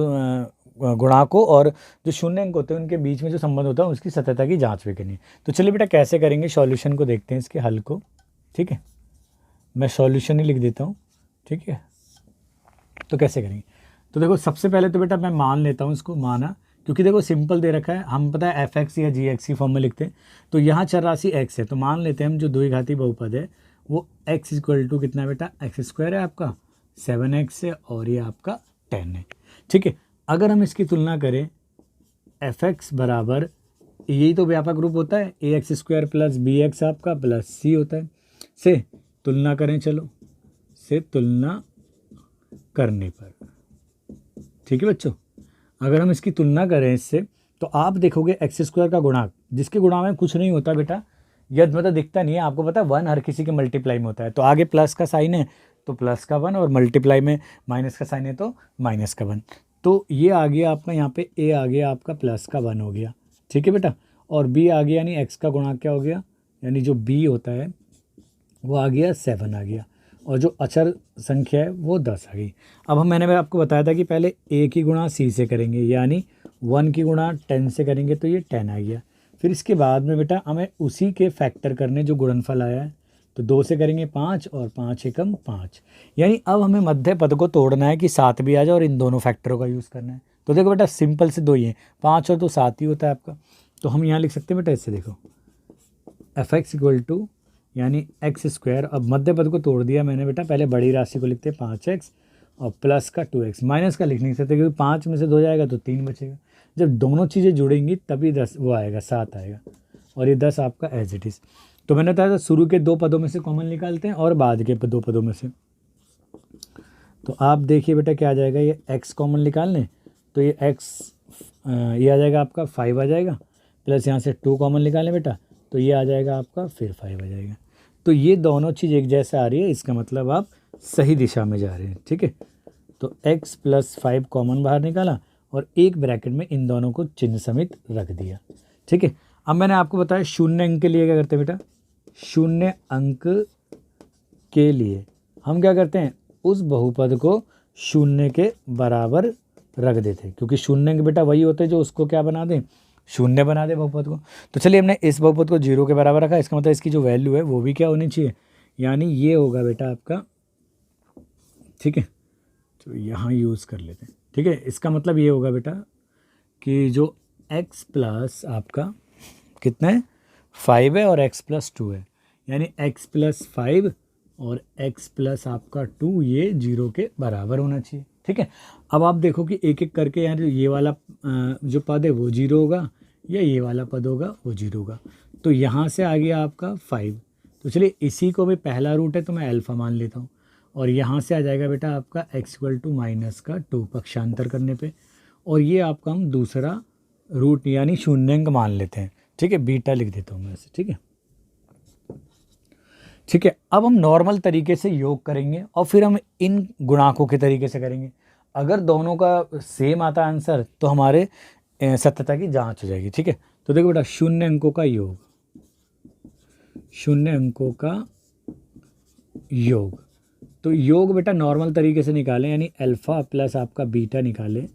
गुणांकों और जो शून्य अंक होते हैं उनके बीच में जो संबंध होता है उसकी सत्यता की जांच भी करनी है। तो चलिए बेटा कैसे करेंगे, सॉल्यूशन को देखते हैं, इसके हल को, ठीक है। मैं सॉल्यूशन ही लिख देता हूँ, ठीक है। तो कैसे करेंगे, तो देखो सबसे पहले तो बेटा मैं मान लेता हूँ इसको, माना, क्योंकि देखो सिंपल दे रखा है, हम पता है f(x) या g(x) की फॉर्म में लिखते हैं। तो यहाँ चर राशि x है, तो मान लेते हैं हम जो द्विघाती बहुपद है वो x = कितना है बेटा, x² है आपका, 7x है और ये आपका 10 है, ठीक है। अगर हम इसकी तुलना करें f(x) बराबर, यही तो व्यापक रूप होता है, ax² + bx आपका प्लस c होता है, से तुलना करें, चलो से तुलना करने पर, ठीक है बच्चों। अगर हम इसकी तुलना करें इससे, तो आप देखोगे x² का गुणांक, जिसके गुणांक में कुछ नहीं होता बेटा, यद मतलब दिखता नहीं है, आपको पता है 1 हर किसी के मल्टीप्लाई में होता है, तो आगे प्लस का साइन है तो प्लस का 1 और मल्टीप्लाई में माइनस का साइन है तो माइनस का 1। तो ये आ गया आपका, यहाँ पे a आ गया आपका प्लस का 1 हो गया, ठीक है बेटा। और b आ गया, यानी x का गुणांक क्या हो गया, यानी जो b होता है वो आ गया 7 आ गया, और जो अचर संख्या है वो 10 आ गई। अब मैंने आपको बताया था कि पहले a की गुणा c से करेंगे, यानी 1 की गुणा 10 से करेंगे तो ये 10 आ गया। फिर इसके बाद में बेटा हमें उसी के फैक्टर करने जो गुणनफल आया है, तो 2 से करेंगे 5 और 5 एकम 5, यानी अब हमें मध्य पद को तोड़ना है कि 7 भी आ जाए और इन दोनों फैक्टरों का यूज़ करना है। तो देखो बेटा सिंपल से 2 ही है, 5 और 2 7 ही होता है आपका। तो हम यहाँ लिख सकते हैं बेटा इससे, देखो f(x) = यानी x², अब मध्य पद को तोड़ दिया मैंने बेटा, पहले बड़ी राशि को लिखते हैं 5x और प्लस का 2x, माइनस का लिख नहीं सकते क्योंकि 5 में से 2 जाएगा तो 3 बचेगा। जब दोनों चीज़ें जुड़ेंगी तभी 10 वो आएगा, 7 आएगा, और ये 10 आपका एज इट इज़। तो मैंने बताया था शुरू के 2 पदों में से कॉमन निकालते हैं और बाद के 2 पदों में से। तो आप देखिए बेटा क्या आ जाएगा, ये x कॉमन निकालने, तो ये x ये आ जाएगा आपका 5 आ जाएगा, प्लस यहाँ से 2 कॉमन निकालें बेटा, तो ये आ जाएगा आपका फिर 5 आ जाएगा। तो ये दोनों चीज़ एक जैसा आ रही है, इसका मतलब आप सही दिशा में जा रहे हैं। ठीक है, तो x प्लस 5 कॉमन बाहर निकाला और एक ब्रैकेट में इन दोनों को चिन्ह समेत रख दिया। ठीक है, अब मैंने आपको बताया शून्य अंक के लिए क्या करते हैं बेटा, शून्य अंक के लिए हम क्या करते हैं, उस बहुपद को शून्य के बराबर रख देते हैं, क्योंकि शून्य अंक बेटा वही होते हैं जो उसको क्या बना दें, शून्य बना दे बहुपद को। तो चलिए हमने इस बहुपद को 0 के बराबर रखा, इसका मतलब इसकी जो वैल्यू है वो भी क्या होनी चाहिए, यानी ये होगा बेटा आपका। ठीक है, तो यहाँ यूज़ कर लेते हैं। ठीक है, इसका मतलब ये होगा बेटा कि जो x प्लस आपका कितना है 5 है और x प्लस 2 है, यानी x प्लस 5 और x प्लस आपका 2 ये 0 के बराबर होना चाहिए। ठीक है, अब आप देखो कि एक एक करके यहाँ ये वाला जो पद है वो 0 होगा या ये वाला पद होगा वो 0 होगा। तो यहाँ से आ गया आपका 5, तो चलिए इसी को भी पहला रूट है तो मैं अल्फ़ा मान लेता हूँ, और यहाँ से आ जाएगा बेटा आपका x = माइनस का 2 पक्षांतर करने पे, और ये आपका हम दूसरा रूट यानी शून्यंक मान लेते हैं। ठीक है, बीटा लिख देता हूँ मैं ऐसे। ठीक है, ठीक है, अब हम नॉर्मल तरीके से योग करेंगे और फिर हम इन गुणांकों के तरीके से करेंगे। अगर दोनों का सेम आता है आंसर तो हमारे सत्यता की जांच हो जाएगी। ठीक है, तो देखो बेटा शून्य अंकों का योग, शून्य अंकों का योग, तो योग बेटा नॉर्मल तरीके से निकालें, यानी अल्फ़ा प्लस आपका बीटा निकालें।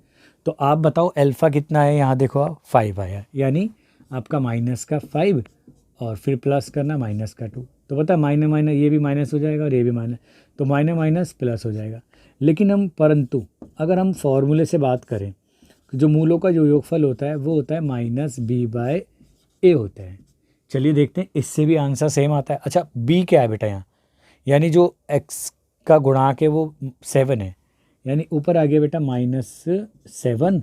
तो आप बताओ अल्फ़ा कितना है, यहाँ देखो आप 5 आया, यानी आपका माइनस का 5 और फिर प्लस करना माइनस का 2, तो पता है माइनस माइनस ये भी माइनस हो जाएगा और ये भी माइनस, तो माइनस माइनस प्लस हो जाएगा। लेकिन हम परंतु अगर हम फॉर्मूले से बात करें, जो मूलों का जो योगफल होता है वो होता है -b/a होता है। चलिए देखते हैं इससे भी आंसर सेम आता है। अच्छा b क्या है बेटा यहाँ, यानी जो x का गुणांक है वो 7 है, यानी ऊपर आ गया बेटा -7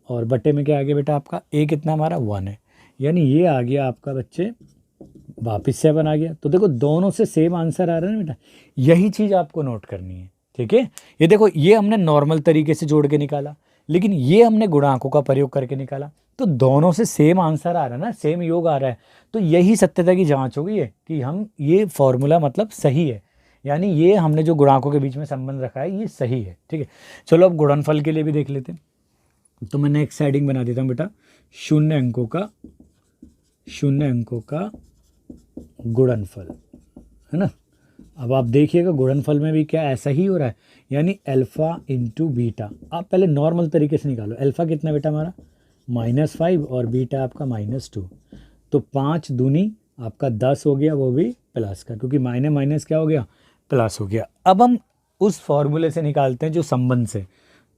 और बटे में क्या आ गया बेटा आपका a कितना हमारा 1 है, यानी ये आ गया आपका बच्चे वापिस 7 आ गया। तो देखो दोनों से सेम आंसर आ रहा है ना बेटा, यही चीज़ आपको नोट करनी है। ठीक है, ये देखो ये हमने नॉर्मल तरीके से जोड़ के निकाला, लेकिन ये हमने गुणांकों का प्रयोग करके निकाला, तो दोनों से सेम आंसर आ रहा है ना, सेम योग आ रहा है। तो यही सत्यता की जांच होगी है कि हम ये फॉर्मूला मतलब सही है, यानी ये हमने जो गुणांकों के बीच में संबंध रखा है ये सही है। ठीक है, चलो अब गुणनफल के लिए भी देख लेते हैं। तो मैं नेक्स्ट हेडिंग बना देता हूँ बेटा, शून्य अंकों का गुणनफल, है ना। अब आप देखिएगा गुणनफल में भी क्या ऐसा ही हो रहा है, यानी अल्फ़ा इंटू बीटा। आप पहले नॉर्मल तरीके से निकालो, अल्फ़ा कितना बेटा हमारा -5 और बीटा आपका -2, तो 5 दूनी आपका 10 हो गया, वो भी प्लस का, क्योंकि माइनस माइनस क्या हो गया प्लस हो गया। अब हम उस फॉर्मूले से निकालते हैं जो संबंध से,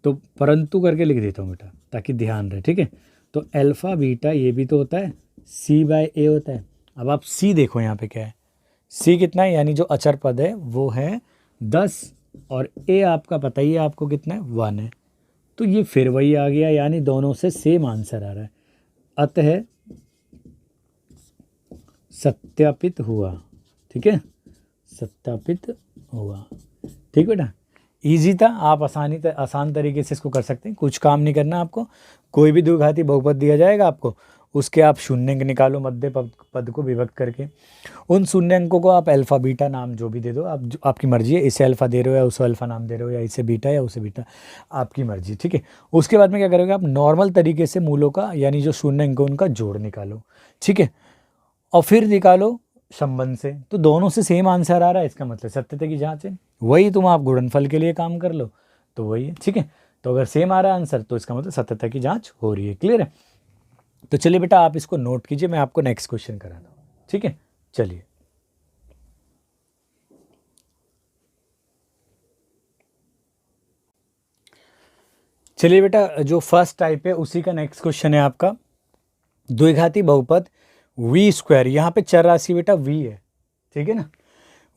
तो परंतु करके लिख देता हूँ बेटा ताकि ध्यान रहे। ठीक है, तो अल्फ़ा बीटा ये भी तो होता है c/a होता है। अब आप c देखो यहाँ पे क्या है, c कितना है, यानी जो अचर पद है वो है 10 और a आपका पता ही है आपको कितना है 1 है, तो ये फिर वही आ गया, यानी दोनों से सेम आंसर आ रहा है, अतः सत्यापित हुआ। ठीक है, सत्यापित हुआ। ठीक बेटा, इजी था, आप आसान तरीके से इसको कर सकते हैं, कुछ काम नहीं करना आपको। कोई भी द्विघाती बहुपद दिया जाएगा आपको, उसके आप शून्य अंक निकालो मध्य पद को विभक्त करके, उन शून्य अंकों को आप अल्फ़ा बीटा नाम जो भी दे दो, आप आपकी मर्जी है, इसे अल्फ़ा दे रहे हो या उसे अल्फ़ा नाम दे रहे हो, या इसे बीटा या उसे बीटा, आपकी मर्जी। ठीक है, उसके बाद में क्या करोगे आप नॉर्मल तरीके से मूलों का यानी जो शून्य अंक उनका जोड़ निकालो। ठीक है, और फिर निकालो संबंध से, तो दोनों से सेम आंसर आ रहा है, इसका मतलब सत्यता की जांच है। वही तुम आप गुणनफल के लिए काम कर लो तो वही है। ठीक है, तो अगर सेम आ रहा है आंसर तो इसका मतलब सत्यता की जांच हो रही है। क्लियर है, तो चलिए बेटा आप इसको नोट कीजिए, मैं आपको नेक्स्ट क्वेश्चन कराता हूँ। ठीक है, चलिए चलिए बेटा जो फर्स्ट टाइप है उसी का नेक्स्ट क्वेश्चन है आपका, द्विघाती बहुपद v², यहाँ पे चर राशि बेटा v है। ठीक है ना,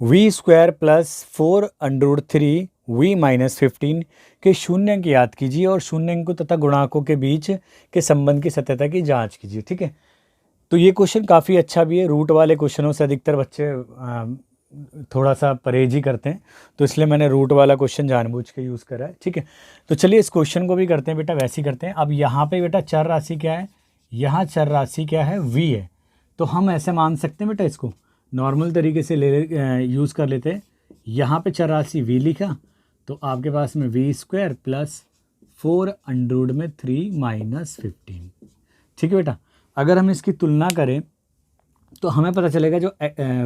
v² प्लस 4√3 v - 15 के शून्य अंक याद कीजिए और शून्य अंकों तथा गुणांकों के बीच के संबंध की सत्यता की जांच कीजिए। ठीक है, तो ये क्वेश्चन काफ़ी अच्छा भी है, रूट वाले क्वेश्चनों से अधिकतर बच्चे थोड़ा सा परहेज ही करते हैं, तो इसलिए मैंने रूट वाला क्वेश्चन जानबूझ के यूज़ करा है। ठीक है, तो चलिए इस क्वेश्चन को भी करते हैं बेटा, वैसे ही करते हैं। अब यहाँ पे बेटा चर राशि क्या है, यहाँ चर राशि क्या है, v है। तो हम ऐसे मान सकते हैं बेटा, इसको नॉर्मल तरीके से यूज़ कर लेते हैं। यहाँ पे चर राशि v लिखा, तो आपके पास में v² प्लस 4√3 - 15। ठीक है बेटा, अगर हम इसकी तुलना करें तो हमें पता चलेगा जो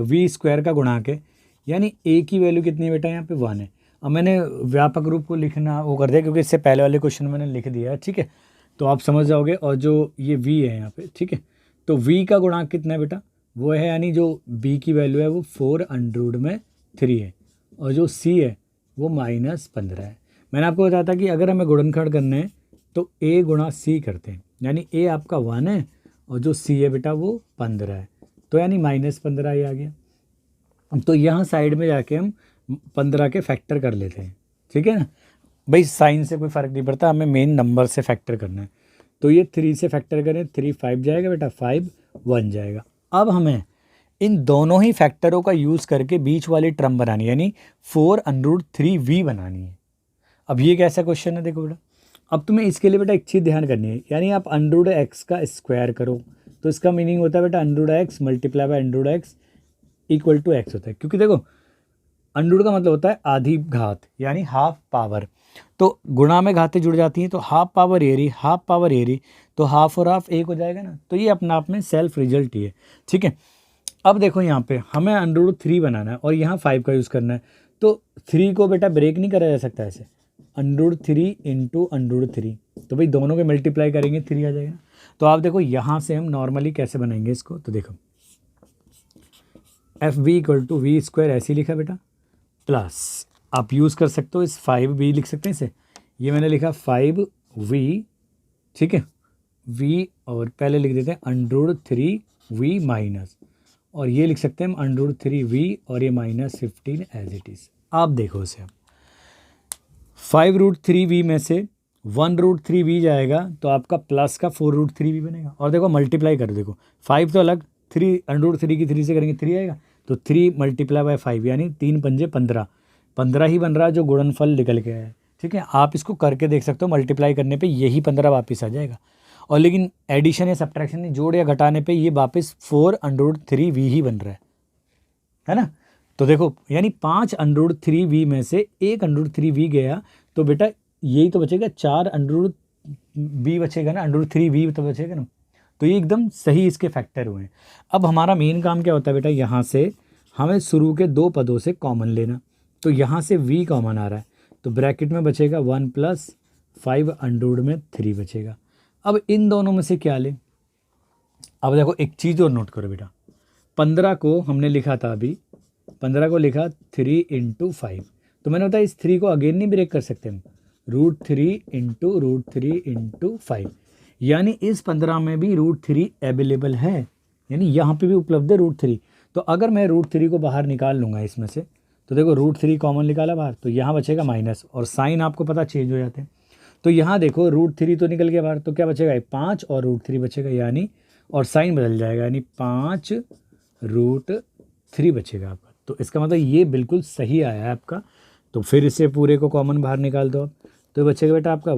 v² का गुणांक है, यानी a की वैल्यू कितनी है बेटा, यहाँ पे 1 है। अब मैंने व्यापक रूप को लिखना वो कर दिया, क्योंकि इससे पहले वाले क्वेश्चन में मैंने लिख दिया है। ठीक है, तो आप समझ जाओगे। और जो ये v है यहाँ पे, ठीक है, तो v का गुणांक कितना है बेटा, वो है, यानी जो b की वैल्यू है वो 4√3 है, और जो c है वो -15 है। मैंने आपको बताया था कि अगर हमें गुणनखंड करने हैं तो a गुणा c करते हैं, यानी a आपका 1 है और जो c है बेटा वो 15 है, तो यानी -15 ही आ गया। तो यहाँ साइड में जाके हम 15 के फैक्टर कर लेते हैं। ठीक है ना भाई, साइन से कोई फ़र्क नहीं पड़ता, हमें मेन नंबर से फैक्टर करना है। तो ये 3 से फैक्टर करें, 3 5 जाएगा बेटा, 5 1 जाएगा। अब हमें इन दोनों ही फैक्टरों का यूज़ करके बीच वाली टर्म बनानी है, यानी 4√3v बनानी है। अब ये कैसा क्वेश्चन है, देखो बेटा, अब तुम्हें इसके लिए बेटा एक चीज़ ध्यान करनी है, यानी आप √x का स्क्वायर करो, तो इसका मीनिंग होता है बेटा √x multiply by √x equal to x होता है। क्योंकि देखो अंडूड का मतलब होता है आधी घात, यानी हाफ पावर। तो गुणा में घातें जुड़ जाती हैं, तो हाफ पावर एरी, तो हाफ और हाफ एक हो जाएगा ना। तो ये अपना आप में सेल्फ रिजल्ट ही है। ठीक है, अब देखो यहाँ पे हमें √3 बनाना है और यहाँ 5 का यूज़ करना है, तो 3 को बेटा ब्रेक नहीं करा जा सकता ऐसे, √3 इंटू √3, तो भाई दोनों के मल्टीप्लाई करेंगे 3 आ जाएगा। तो आप देखो यहाँ से हम नॉर्मली कैसे बनाएंगे इसको, तो देखो FV इक्वल टू v² ऐसे ही लिखा बेटा, प्लस आप यूज़ कर सकते हो इस 5v लिख सकते हैं इसे, ये मैंने लिखा 5v। ठीक है, v और पहले लिख देते हैं √3v माइनस, और ये लिख सकते हैं हम √3v और ये -15 एज इट इज़। आप देखो इसे, 5√3v में से 1√3v जाएगा, तो आपका प्लस का 4√3v बनेगा। और देखो मल्टीप्लाई कर, देखो 5 तो अलग, 3 √3 की 3 से करेंगे 3 आएगा, तो 3 मल्टीप्लाई बाय 5, यानी 3 पंजे 15, 15 ही बन रहा है जो गुणनफल निकल के है। ठीक है, आप इसको करके देख सकते हो, मल्टीप्लाई करने पे यही 15 वापस आ जाएगा। और लेकिन एडिशन या सब्ट्रैक्शन नहीं, जोड़ या घटाने पे ये वापस 4√3v ही बन रहा है ना। तो देखो यानी 5 √3v में से 1 √3v गया, तो बेटा यही तो बचेगा, 4 √v बचेगा ना, √3v तो बचेगा ना। तो ये एकदम सही इसके फैक्टर हुए हैं। अब हमारा मेन काम क्या होता है बेटा, यहाँ से हमें शुरू के 2 पदों से कॉमन लेना। तो यहाँ से v कॉमन आ रहा है, तो ब्रैकेट में बचेगा 1 + 5√3 बचेगा। अब इन दोनों में से क्या लें, अब देखो एक चीज़ और नोट करो बेटा, 15 को हमने लिखा था अभी, 15 को लिखा 3 × 5, तो मैंने बताया इस 3 को अगेन नहीं ब्रेक कर सकते हम, √3 × √3 × 5, यानी इस 15 में भी √3 अवेलेबल है, यानी यहाँ पे भी उपलब्ध है √3। तो अगर मैं √3 को बाहर निकाल लूँगा इसमें से, तो देखो √3 कॉमन निकाला बाहर, तो यहाँ बचेगा माइनस, और साइन आपको पता चेंज हो जाते हैं। तो यहाँ देखो √3 तो निकल गया बाहर, तो क्या बचेगा 5 और √3 बचेगा, यानी और साइन बदल जाएगा, यानी 5√3 बचेगा आपका। तो इसका मतलब ये बिल्कुल सही आया है आपका। तो फिर इसे पूरे को कॉमन बाहर निकाल दो आप, तो बचेगा बेटा आपका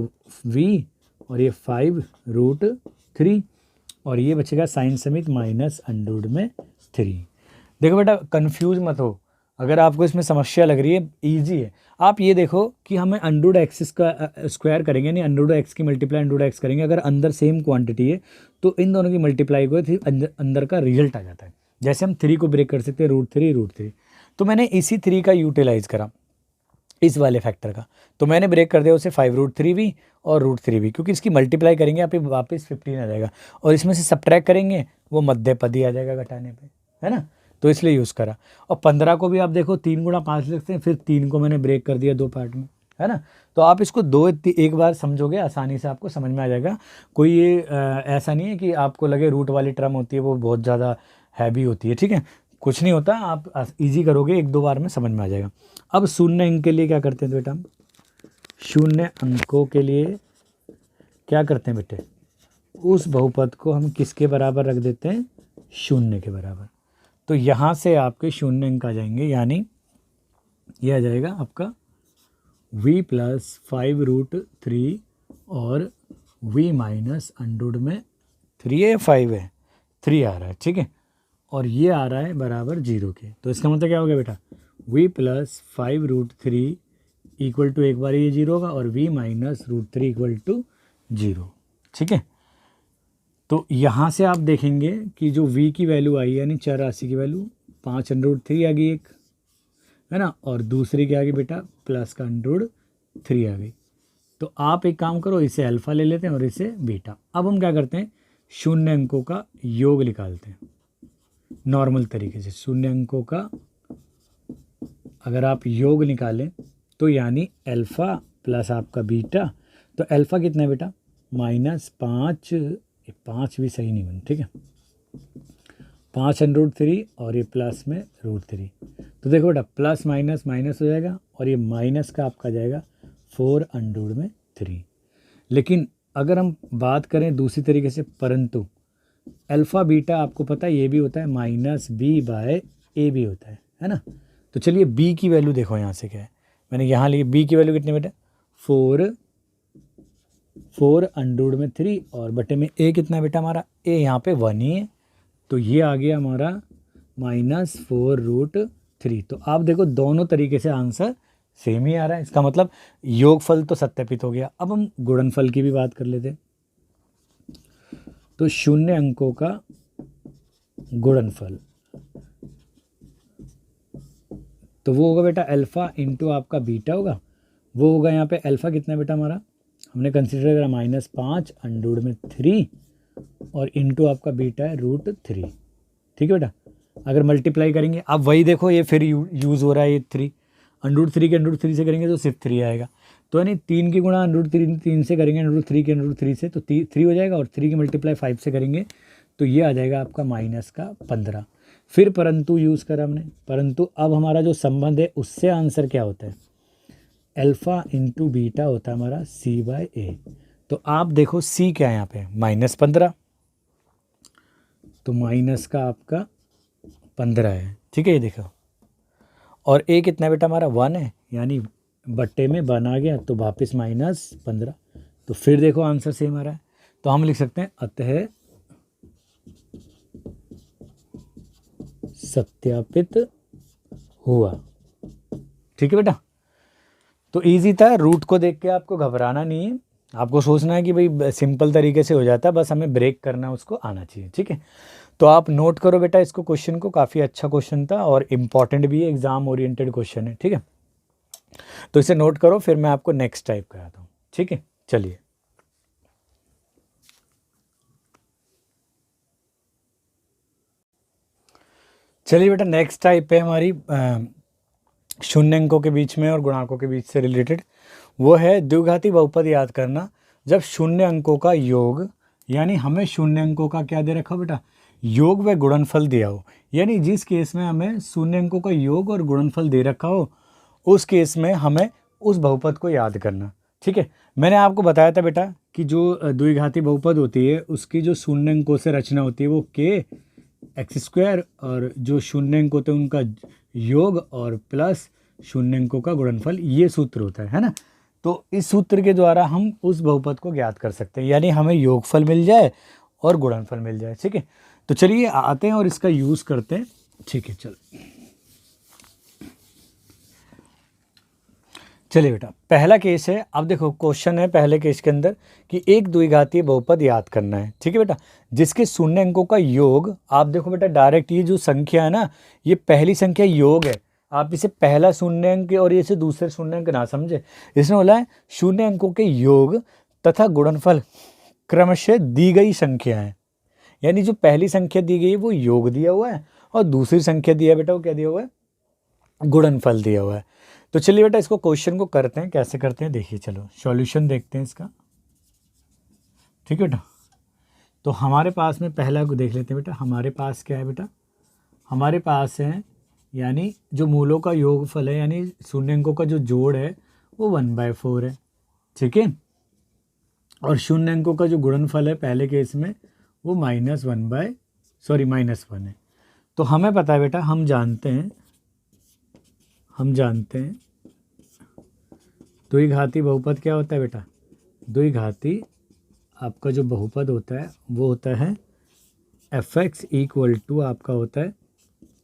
v और ये 5√3, और ये बचेगा साइन समेत -√3। देखो बेटा कंफ्यूज मत हो, अगर आपको इसमें समस्या लग रही है, इजी है। आप ये देखो कि हमें √x का स्क्वायर करेंगे, यानी √x की मल्टीप्लाई √x करेंगे, अगर अंदर सेम क्वांटिटी है तो इन दोनों की मल्टीप्लाई को अंदर का रिजल्ट आ जाता है। जैसे हम 3 को ब्रेक कर सकते हैं, √3, तो मैंने इसी 3 का यूटिलाइज़ करा इस वाले फैक्टर का, तो मैंने ब्रेक कर दिया उसे 5√3v और √3v, क्योंकि इसकी मल्टीप्लाई करेंगे आप वापस 15 आ जाएगा, और इसमें से सब्ट्रैक्ट करेंगे वो मध्य पद ही आ जाएगा घटाने पे, है ना। तो इसलिए यूज़ करा। और 15 को भी आप देखो 3 × 5 लिखते हैं, फिर 3 को मैंने ब्रेक कर दिया 2 पार्ट में, है ना। तो आप इसको एक बार समझोगे आसानी से आपको समझ में आ जाएगा। कोई ये ऐसा नहीं है कि आपको लगे रूट वाली टर्म होती है वो बहुत ज़्यादा हैवी होती है, ठीक है, कुछ नहीं होता, आप इजी करोगे 1-2 बार में समझ में आ जाएगा। अब 0 अंक के लिए क्या करते हैं बेटा, हम 0 अंकों के लिए क्या करते हैं बेटे, उस बहुपद को हम किसके बराबर रख देते हैं, 0 के बराबर। तो यहाँ से आपके शून्य अंक आ जाएंगे, यानी ये आ जाएगा आपका v प्लस 5√3 और v माइनस अंडर में 3 है 5 है 3 आ रहा है, ठीक है। और ये आ रहा है बराबर 0 के। तो इसका मतलब क्या हो गया बेटा, v प्लस 5√3 इक्वल टू एक बार ये 0 होगा और v माइनस √3 इक्वल टू 0, ठीक है। तो यहाँ से आप देखेंगे कि जो v की वैल्यू आई यानी चर राशि की वैल्यू 5√3 आ गई एक, है ना, और दूसरी क्या आ गई बेटा प्लस का √3 आ गई। तो आप एक काम करो, इसे अल्फ़ा ले लेते हैं और इसे बीटा। अब हम क्या करते हैं, शून्य अंकों का योग निकालते हैं नॉर्मल तरीके से। शून्य अंकों का अगर आप योग निकालें तो यानी अल्फ़ा प्लस आपका बीटा, तो अल्फ़ा कितना है बेटा -5 भी सही नहीं बन, ठीक है, 5√3 और ये प्लस में √3। तो देखो बेटा प्लस माइनस माइनस हो जाएगा और ये माइनस का आपका जाएगा 4√3। लेकिन अगर हम बात करें दूसरी तरीके से, परंतु अल्फ़ा बीटा आपको पता है ये भी होता है -b/a भी होता है ना। तो चलिए b की वैल्यू देखो यहाँ से क्या है, मैंने यहाँ ली b की वैल्यू कितनी बेटा 4√3 और बटे में a कितना है बेटा हमारा, a यहाँ पे 1 ही है, तो ये आ गया हमारा -4√3। तो आप देखो दोनों तरीके से आंसर सेम ही आ रहा है, इसका मतलब योगफल तो सत्यापित हो गया। अब हम गुणनफल की भी बात कर लेते हैं। तो शून्य अंकों का गुणनफल तो वो होगा बेटा अल्फ़ा इंटू आपका बीटा होगा, वो होगा यहाँ पे अल्फ़ा कितना बेटा हमारा हमने कंसिडर करा -5√3 और इंटू आपका बीटा है √3, ठीक है बेटा। अगर मल्टीप्लाई करेंगे आप वही देखो ये फिर यूज़ हो रहा है, ये 3 √3 के √3 से करेंगे तो सिर्फ 3 आएगा, तो यानी 3 की गुणा √3 से करेंगे √3 के √3 से तो 3 हो जाएगा और 3 की मल्टीप्लाई 5 से करेंगे तो ये आ जाएगा आपका -15। फिर परंतु यूज़ करा हमने, परंतु अब हमारा जो संबंध है उससे आंसर क्या होता है, अल्फ़ा इंटू बीटा होता है हमारा c/a। तो आप देखो c क्या है यहाँ पे -15, तो माइनस का आपका 15 है, ठीक है, ये देखो। और a कितना बेटा हमारा 1 है, यानी बट्टे में 1 आ गया तो वापस -15। तो फिर देखो आंसर सेम आ रहा है, तो हम लिख सकते हैं अतः सत्यापित हुआ, ठीक है बेटा। तो इजी था, रूट को देख के आपको घबराना नहीं है, आपको सोचना है कि भाई सिंपल तरीके से हो जाता है, बस हमें ब्रेक करना उसको आना चाहिए, ठीक है। तो आप नोट करो बेटा इसको, क्वेश्चन को, काफ़ी अच्छा क्वेश्चन था और इम्पॉर्टेंट भी है, एग्जाम ओरिएंटेड क्वेश्चन है, ठीक है। तो इसे नोट करो, फिर मैं आपको नेक्स्ट टाइप कराता हूँ, ठीक है। चलिए चलिए बेटा नेक्स्ट टाइप है हमारी शून्य अंकों के बीच में और गुणांकों के बीच से रिलेटेड, वो है द्विघाती बहुपद याद करना जब शून्य अंकों का योग, यानी हमें शून्य अंकों का क्या दे रखा हो बेटा, योग व गुणनफल दिया हो, यानी जिस केस में हमें शून्य अंकों का योग और गुणनफल दे रखा हो उस केस में हमें उस बहुपद को याद करना, ठीक है। मैंने आपको बताया था बेटा कि जो द्विघाती बहुपद होती है उसकी जो शून्य अंकों से रचना होती है वो k² और जो शून्य अंक होते हैं उनका योग और प्लस शून्य अंकों का गुणनफल, ये सूत्र होता है ना। तो इस सूत्र के द्वारा हम उस बहुपद को ज्ञात कर सकते हैं, यानी हमें योगफल मिल जाए और गुणनफल मिल जाए, ठीक है। तो चलिए आते हैं और इसका यूज़ करते हैं, ठीक है। चलिए बेटा पहला केस है, अब देखो क्वेश्चन है पहले केस के अंदर कि एक द्विघातीय बहुपद याद करना है, ठीक है बेटा, जिसके शून्य अंकों का योग, आप देखो बेटा डायरेक्ट ये जो संख्या है ना, ये पहली संख्या योग है, आप इसे पहला शून्य अंक और इसे दूसरे शून्य अंक ना समझे, इसमें बोला है शून्य अंकों के योग तथा गुणनफल क्रमशः दी गई संख्या है, यानी जो पहली संख्या दी गई है वो योग दिया हुआ है और दूसरी संख्या दिया बेटा वो क्या दिया हुआ है, गुणनफल दिया हुआ है। तो चलिए बेटा इसको क्वेश्चन को करते हैं, कैसे करते हैं देखिए, चलो सॉल्यूशन देखते हैं इसका, ठीक है बेटा। तो हमारे पास में पहला को देख लेते हैं बेटा, हमारे पास क्या है बेटा, हमारे पास है यानी जो मूलों का योगफल है यानी शून्य अंकों का जो जोड़ है वो 1/4 है, ठीक है, और शून्य अंकों का जो गुणनफल है पहले केस में वो -1 है, तो हमें पता है बेटा, हम जानते हैं द्विघाती बहुपद क्या होता है बेटा। द्विघाती आपका जो बहुपद होता है वो होता है fx इक्वल टू आपका होता है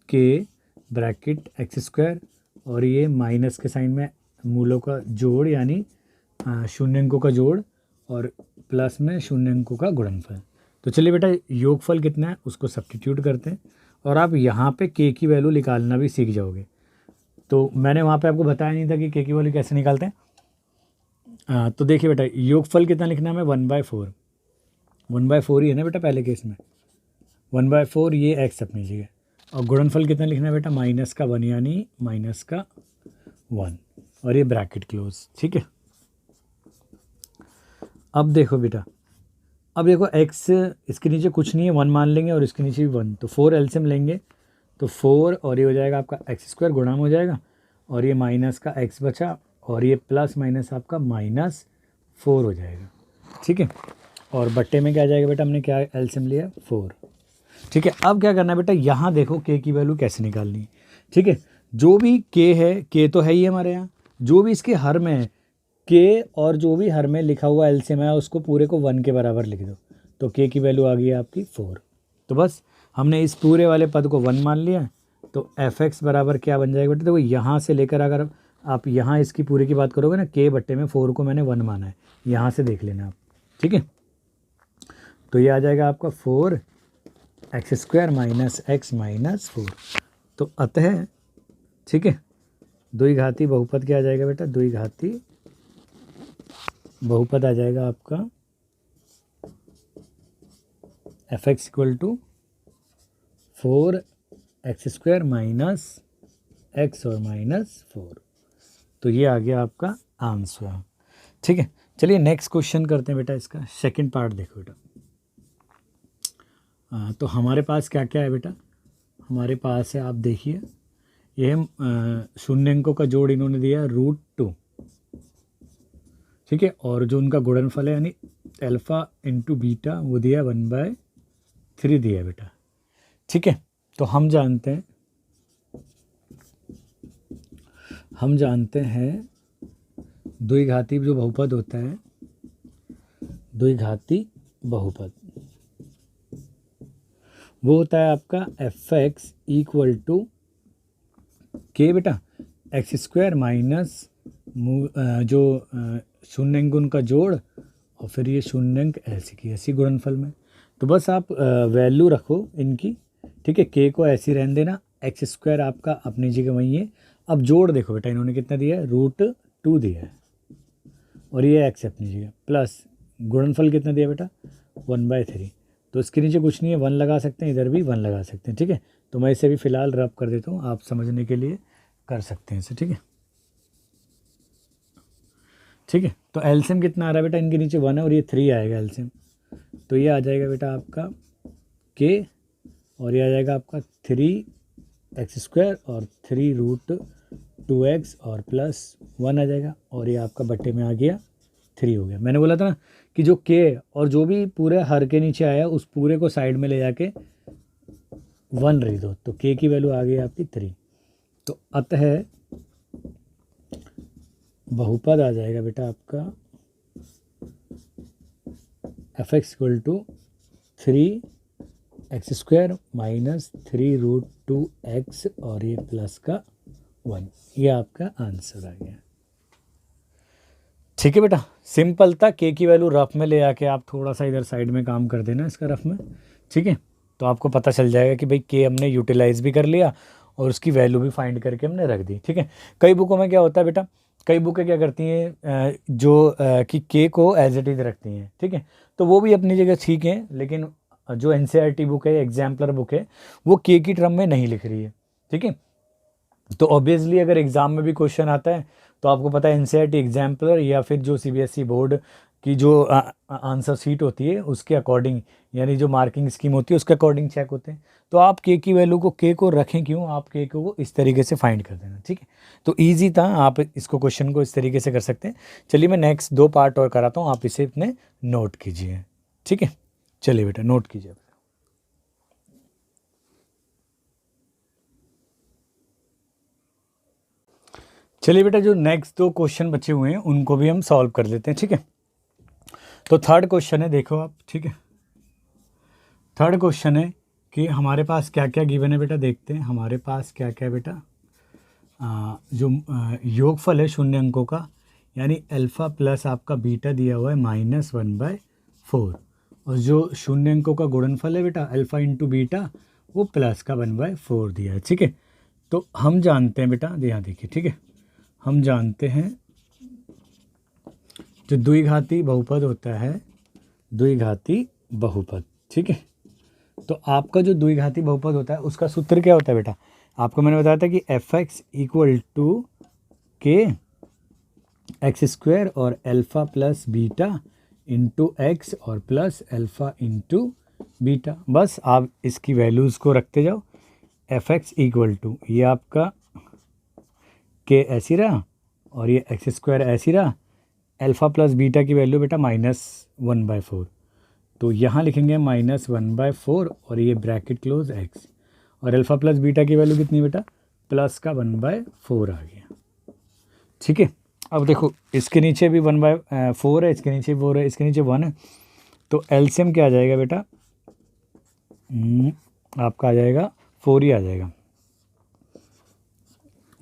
k ब्रैकेट एक्स स्क्वायर और ये माइनस के साइन में मूलों का जोड़ यानी शून्यंकों का जोड़ और प्लस में शून्यंकों का गुणनफल। तो चलिए बेटा योगफल कितना है उसको सब्स्टिट्यूट करते हैं और आप यहाँ पे k की वैल्यू निकालना भी सीख जाओगे। तो मैंने वहाँ पे आपको बताया नहीं था कि k की वैल्यू कैसे निकालते हैं। तो देखिए बेटा योगफल कितना लिखना है, 1/4 1/4 ही है ना बेटा पहले केस में, 1/4 ये x अपनी जगह। और गुणनफल कितना लिखना है बेटा, -1 यानी -1 और ये ब्रैकेट क्लोज। ठीक है, अब देखो बेटा, अब देखो x इसके नीचे कुछ नहीं है, 1 मान लेंगे और इसके नीचे भी 1, तो 4 एलसीएम लेंगे तो 4 और ये हो जाएगा आपका x² गुणा हो जाएगा और ये माइनस का x बचा और ये प्लस माइनस आपका -4 हो जाएगा। ठीक है, और बट्टे में क्या आ जाएगा बेटा, हमने क्या एलसीएम लिया 4। ठीक है, अब क्या करना है बेटा, यहाँ देखो k की वैल्यू कैसे निकालनी है। ठीक है, जो भी k है, k तो है ही हमारे यहाँ, जो भी इसके हर में है k और जो भी हर में लिखा हुआ एलसीएम है उसको पूरे को 1 के बराबर लिख दो, तो k की वैल्यू आ गई आपकी 4। तो बस हमने इस पूरे वाले पद को 1 मान लिया, तो fx बराबर क्या बन जाएगा बेटा, देखो यहाँ से लेकर अगर आप यहाँ इसकी पूरे की बात करोगे ना, k बट्टे में 4 को मैंने 1 माना है, यहाँ से देख लेना आप। ठीक है, तो ये आ जाएगा आपका 4x² माइनस x माइनस 4। तो अतः ठीक है, द्विघाती बहुपद क्या आ जाएगा बेटा, द्विघाती बहुपद आ जाएगा आपका fx equal to 4x² minus x और -4। तो ये आ गया आपका आंसर। ठीक है, चलिए नेक्स्ट क्वेश्चन करते हैं बेटा, इसका सेकंड पार्ट देखो बेटा। तो हमारे पास क्या क्या है बेटा, हमारे पास है, आप देखिए ये शून्यंकों का जोड़ इन्होंने दिया √2। ठीक है, और जो उनका गुणनफल है यानी अल्फ़ा इंटू बीटा वो दिया 1/3 दिया बेटा। ठीक है, तो हम जानते हैं द्विघाती जो बहुपद होता है, द्विघाती बहुपद वो होता है आपका fx इक्वल टू k बेटा x² माइनस जो शून्यंक उनका जोड़ और फिर ये शून्यंक ऐसी की ऐसी गुणनफल में। तो बस आप वैल्यू रखो इनकी। ठीक है, k को ऐसी रहने देना, x² आपका अपनी जगह वही है। अब जोड़ देखो बेटा, इन्होंने कितना दिया है, √2 दिया है और ये x अपनी जगह, प्लस गुणनफल कितना दिया बेटा 1/3। तो इसके नीचे कुछ नहीं है, 1 लगा सकते हैं, इधर भी 1 लगा सकते हैं। ठीक है, तो मैं इसे भी फ़िलहाल रब कर देता हूँ, आप समझने के लिए कर सकते हैं इसे। ठीक है, ठीक है, तो एलसीएम कितना आ रहा है बेटा, इनके नीचे 1 है और ये 3 आएगा एलसीएम, तो ये आ जाएगा बेटा आपका k और ये आ जाएगा आपका 3x² और 3√2x और प्लस 1 आ जाएगा और ये आपका बट्टे में आ गया 3 हो गया। मैंने बोला था ना कि जो k और जो भी पूरे हर के नीचे आया उस पूरे को साइड में ले जाके 1 रख दो, तो k की वैल्यू आ गई आपकी 3। तो अतः बहुपद आ जाएगा बेटा आपका fx equal to 3x² minus 3√2x और ये प्लस का 1, ये आपका आंसर आ गया। ठीक है बेटा, सिंपल था, k की वैल्यू रफ में ले आके आप थोड़ा सा इधर साइड में काम कर देना इसका रफ में। ठीक है, तो आपको पता चल जाएगा कि भाई k हमने यूटिलाइज भी कर लिया और उसकी वैल्यू भी फाइंड करके हमने रख दी। ठीक है, कई बुकों में क्या होता है बेटा, कई बुकें क्या करती हैं जो कि k को एज इट इज़ रखती हैं। ठीक है, तो वो भी अपनी जगह ठीक है, लेकिन जो NCERT बुक है, एग्जाम्पलर बुक है, वो k की टर्म में नहीं लिख रही है। ठीक है, तो ऑब्वियसली अगर एग्ज़ाम में भी क्वेश्चन आता है तो आपको पता है NCERT एग्जाम्पलर या फिर जो CBSE बोर्ड की जो आंसर शीट होती है उसके अकॉर्डिंग, यानी जो मार्किंग स्कीम होती है उसके अकॉर्डिंग चेक होते हैं। तो आप k की वैल्यू को k को रखें क्यों, आप k को इस तरीके से फाइंड कर देना। ठीक है, तो ईजी था, आप इसको क्वेश्चन को इस तरीके से कर सकते हैं। चलिए मैं नेक्स्ट 2 पार्ट और कराता हूँ, आप इसे अपने नोट कीजिए। ठीक है, चलिए बेटा नोट कीजिए। चलिए बेटा, जो नेक्स्ट 2 क्वेश्चन बचे हुए हैं उनको भी हम सॉल्व कर लेते हैं, ठीक है। तो थर्ड क्वेश्चन है, देखो आप, ठीक है। थर्ड क्वेश्चन है कि हमारे पास क्या क्या गिवन है बेटा, देखते हैं हमारे पास क्या क्या है बेटा। जो योगफल है शून्य अंकों का, यानी अल्फ़ा प्लस आपका बीटा दिया हुआ है -1/4, और जो शून्य अंकों का गुणनफल है बेटा अल्फ़ा इंटू बीटा, वो प्लस का 1/4 दिया है, ठीक है। तो हम जानते हैं बेटा, यहाँ देखिए, ठीक है, हम जानते हैं जो द्विघाती बहुपद होता है, द्विघाती बहुपद, ठीक है। तो आपका जो द्विघाती बहुपद होता है उसका सूत्र क्या होता है बेटा, आपको मैंने बताया था कि fx इक्वल टू के एक्स स्क्वायर और alpha plus beta into x और प्लस अल्फ़ा इंटू बीटा। बस आप इसकी वैल्यूज़ को रखते जाओ। fx इक्वल टू ये आपका के ऐसी रहा और ये एक्स स्क्वायर ऐसी रहा, अल्फ़ा प्लस बीटा की वैल्यू बेटा -1/4, तो यहाँ लिखेंगे -1/4 और ये ब्रैकेट क्लोज x, और अल्फ़ा प्लस बीटा की वैल्यू कितनी बेटा, प्लस का 1/4 आ गया, ठीक है। अब देखो इसके नीचे भी 1/4 है, इसके नीचे 4 है, इसके नीचे 1 है, तो एलसीएम क्या आ जाएगा बेटा, आपका आ जाएगा 4 ही आ जाएगा।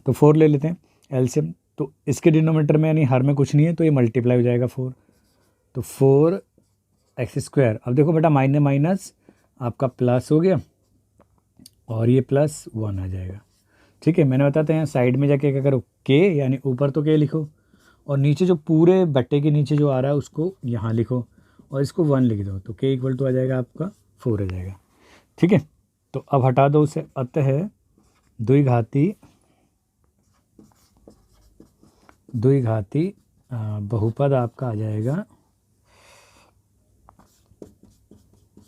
तो 4 ले लेते हैं एलसीएम, तो इसके डिनोमिनेटर में यानी हर में कुछ नहीं है, तो ये मल्टीप्लाई हो जाएगा 4, तो 4 एक्स स्क्वायर। अब देखो बेटा माइनस माइनस आपका प्लस हो गया और ये +1 आ जाएगा, ठीक है। मैंने बताते हैं साइड में जाके क्या करो, के यानी ऊपर तो के लिखो और नीचे जो पूरे बट्टे के नीचे जो आ रहा है उसको यहाँ लिखो और इसको 1 लिख दो, तो के इक्वल टू आ जाएगा आपका 4 आ जाएगा, ठीक है। तो अब हटा दो उसे, अतः द्विघाती बहुपद आपका आ जाएगा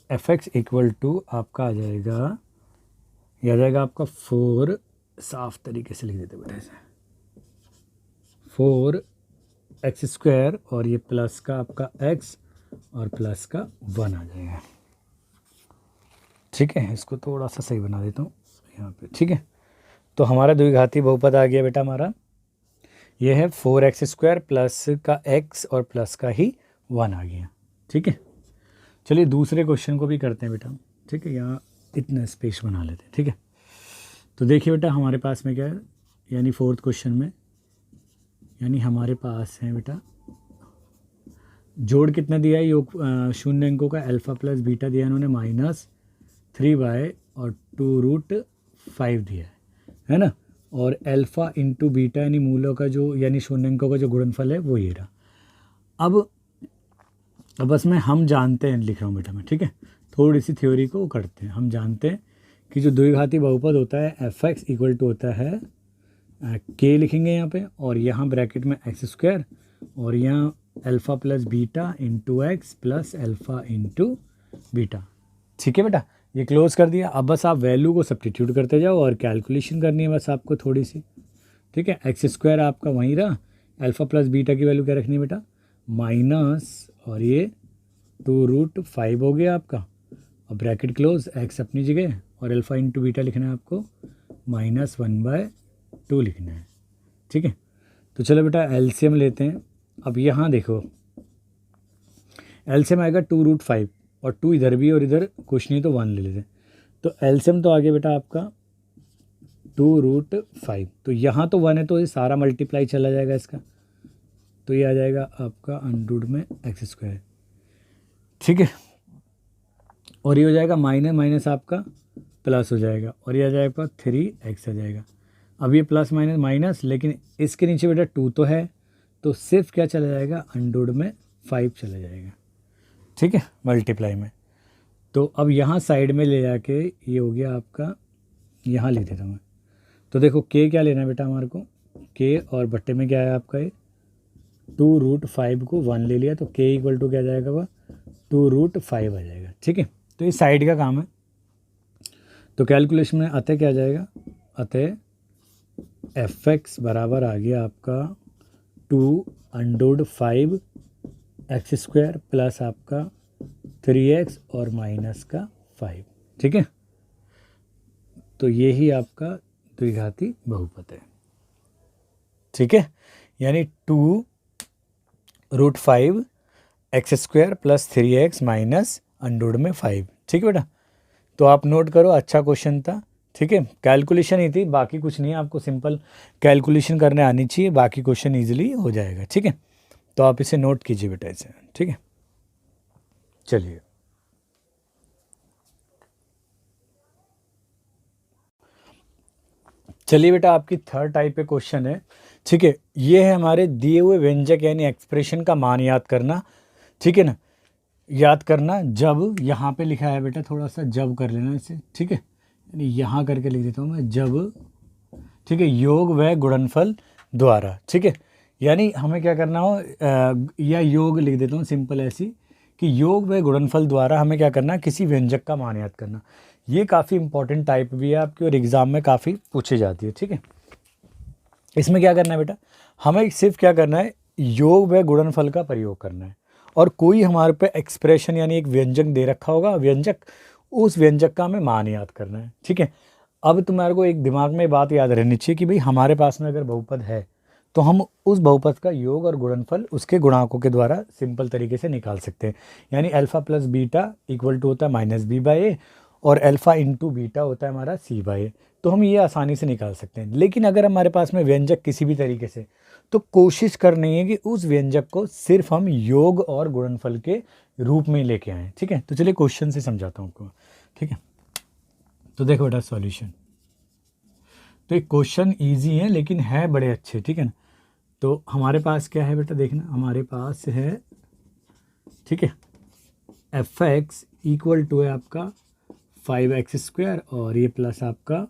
fx इक्वल टू आपका आ जाएगा, यह आ जाएगा आपका 4, साफ तरीके से लिख देते बेटा ऐसे, 4 एक्स स्क्वायर और ये प्लस का आपका x और प्लस का 1 आ जाएगा, ठीक है। इसको थोड़ा सा सही बना देता हूँ यहाँ पे, ठीक है। तो हमारा द्विघाती बहुपद आ गया बेटा, हमारा ये है 4x स्क्वायर प्लस का x और प्लस का ही 1 आ गया, ठीक है। चलिए दूसरे क्वेश्चन को भी करते हैं बेटा, ठीक है। यहाँ इतना स्पेस बना लेते हैं, ठीक है। तो देखिए बेटा हमारे पास में क्या है, यानी फोर्थ क्वेश्चन में, यानी हमारे पास है बेटा जोड़ कितना दिया है, योग शून्य अंकों का अल्फ़ा प्लस बीटा दिया इन्होंने -3 और 2√5 दिया है ना, और अल्फ़ा इंटू बीटा यानी मूलों का जो, यानी शून्य अंकों का जो गुणनफल है वो ये रहा। अब बस में हम जानते हैं, लिख रहा हूँ बेटा मैं, ठीक है। थोड़ी सी थ्योरी को करते हैं। हम जानते हैं कि जो द्विघाती बहुपद होता है fx इक्वल टू होता है के लिखेंगे यहाँ पे, और यहाँ ब्रैकेट में एक्स स्क्वायर और यहाँ alpha plus beta into x plus alpha into beta, ठीक है बेटा। ये क्लोज कर दिया। अब बस आप वैल्यू को सब्स्टिट्यूट करते जाओ और कैलकुलेशन करनी है बस आपको थोड़ी सी, ठीक है। एक्स स्क्वायर आपका वहीं रहा, अल्फ़ा प्लस बीटा की वैल्यू क्या रखनी है बेटा, माइनस और ये 2√5 हो गया आपका, और ब्रैकेट क्लोज, एक्स अपनी जगह और अल्फ़ा इंटू बीटा लिखना है आपको -1/2 लिखना है, ठीक है। तो चलो बेटा एलसीएम लेते हैं। अब यहाँ देखो एलसीएम आएगा 2√5 और 2 इधर भी और इधर कुछ नहीं तो 1 ले लेते हैं, तो एलसीएम तो आ गया बेटा आपका 2√5, तो यहाँ तो 1 है तो ये सारा मल्टीप्लाई चला जाएगा इसका, तो ये आ जाएगा आपका अंडर में एक्स स्क्वायर, ठीक है। और ये हो जाएगा माइनस माइनस आपका प्लस हो जाएगा और ये आ जाएगा 3x आ जाएगा। अब ये प्लस माइनस माइनस, लेकिन इसके नीचे बेटा 2 तो है, तो सिर्फ क्या चला जाएगा, अंडर में 5 चला जाएगा, ठीक है, मल्टीप्लाई में। तो अब यहाँ साइड में ले जाके ये हो गया आपका, यहाँ लिख देता हूँ मैं। तो देखो के क्या लेना है बेटा हमारे को, के और बट्टे में क्या है आपका ये 2√5 को 1 ले लिया, तो के इक्वल टू क्या जाएगा वह 2√5 आ जाएगा, ठीक है। तो ये साइड का काम है। तो कैलकुलेशन में अतः क्या आ जाएगा, अतः fx बराबर आ गया आपका 2√5 एक्स स्क्वायर प्लस आपका 3x और माइनस का 5, ठीक है। तो ये ही आपका द्विघाती बहुपद है। ठीक है, यानी 2√5 x square plus 3x minus under में 5। ठीक है बेटा, तो आप नोट करो, अच्छा क्वेश्चन था। ठीक है, कैलकुलेशन ही थी, बाकी कुछ नहीं है, आपको सिंपल कैलकुलेशन करने आनी चाहिए, बाकी क्वेश्चन इजीली हो जाएगा। ठीक है, तो आप इसे नोट कीजिए बेटा इसे। ठीक है, चलिए चलिए बेटा, आपकी थर्ड टाइप पे क्वेश्चन है। ठीक है, ये है हमारे दिए हुए व्यंजक यानी एक्सप्रेशन का मान याद करना। ठीक है ना, याद करना जब, यहाँ पे लिखा है बेटा, थोड़ा सा जब कर लेना इसे। ठीक है, यानी यहाँ करके लिख देता हूँ मैं, जब। ठीक है, योग व गुणनफल द्वारा। ठीक है, यानी हमें क्या करना हो, या योग लिख देता हूँ सिंपल ऐसी, कि योग व गुणनफल द्वारा हमें क्या करना है, किसी व्यंजक का मान याद करना। ये काफ़ी इंपॉर्टेंट टाइप भी है आपकी, और एग्ज़ाम में काफ़ी पूछी जाती है। ठीक है, इसमें क्या करना है बेटा, हमें सिर्फ क्या करना है, योग व गुणनफल का प्रयोग करना है, और कोई हमारे पे एक्सप्रेशन यानी एक व्यंजक दे रखा होगा, व्यंजक, उस व्यंजक का हमें मान याद करना है। ठीक है, अब तुम्हारे को एक दिमाग में बात याद रहनी चाहिए कि भाई हमारे पास में अगर बहुपद है तो हम उस बहुपद का योग और गुणनफल उसके गुणांकों के द्वारा सिंपल तरीके से निकाल सकते हैं। यानी alpha plus beta equal to होता है माइनस बी बाई ए, और अल्फा इंटू बीटा होता है हमारा सी बाई ए। तो हम ये आसानी से निकाल सकते हैं। लेकिन अगर हमारे पास में व्यंजक किसी भी तरीके से, तो कोशिश करनी है कि उस व्यंजक को सिर्फ हम योग और गुणनफल के रूप में लेके आएँ। ठीक है, तो चलिए क्वेश्चन से समझाता हूँ आपको। ठीक है, तो देखो बेटा सॉल्यूशन, तो एक क्वेश्चन इजी है लेकिन है बड़े अच्छे। ठीक है ना, तो हमारे पास क्या है बेटा, देखना हमारे पास है, ठीक है, एफ एक्स इक्वल टू है आपका 5x स्क्वायर, और ये प्लस आपका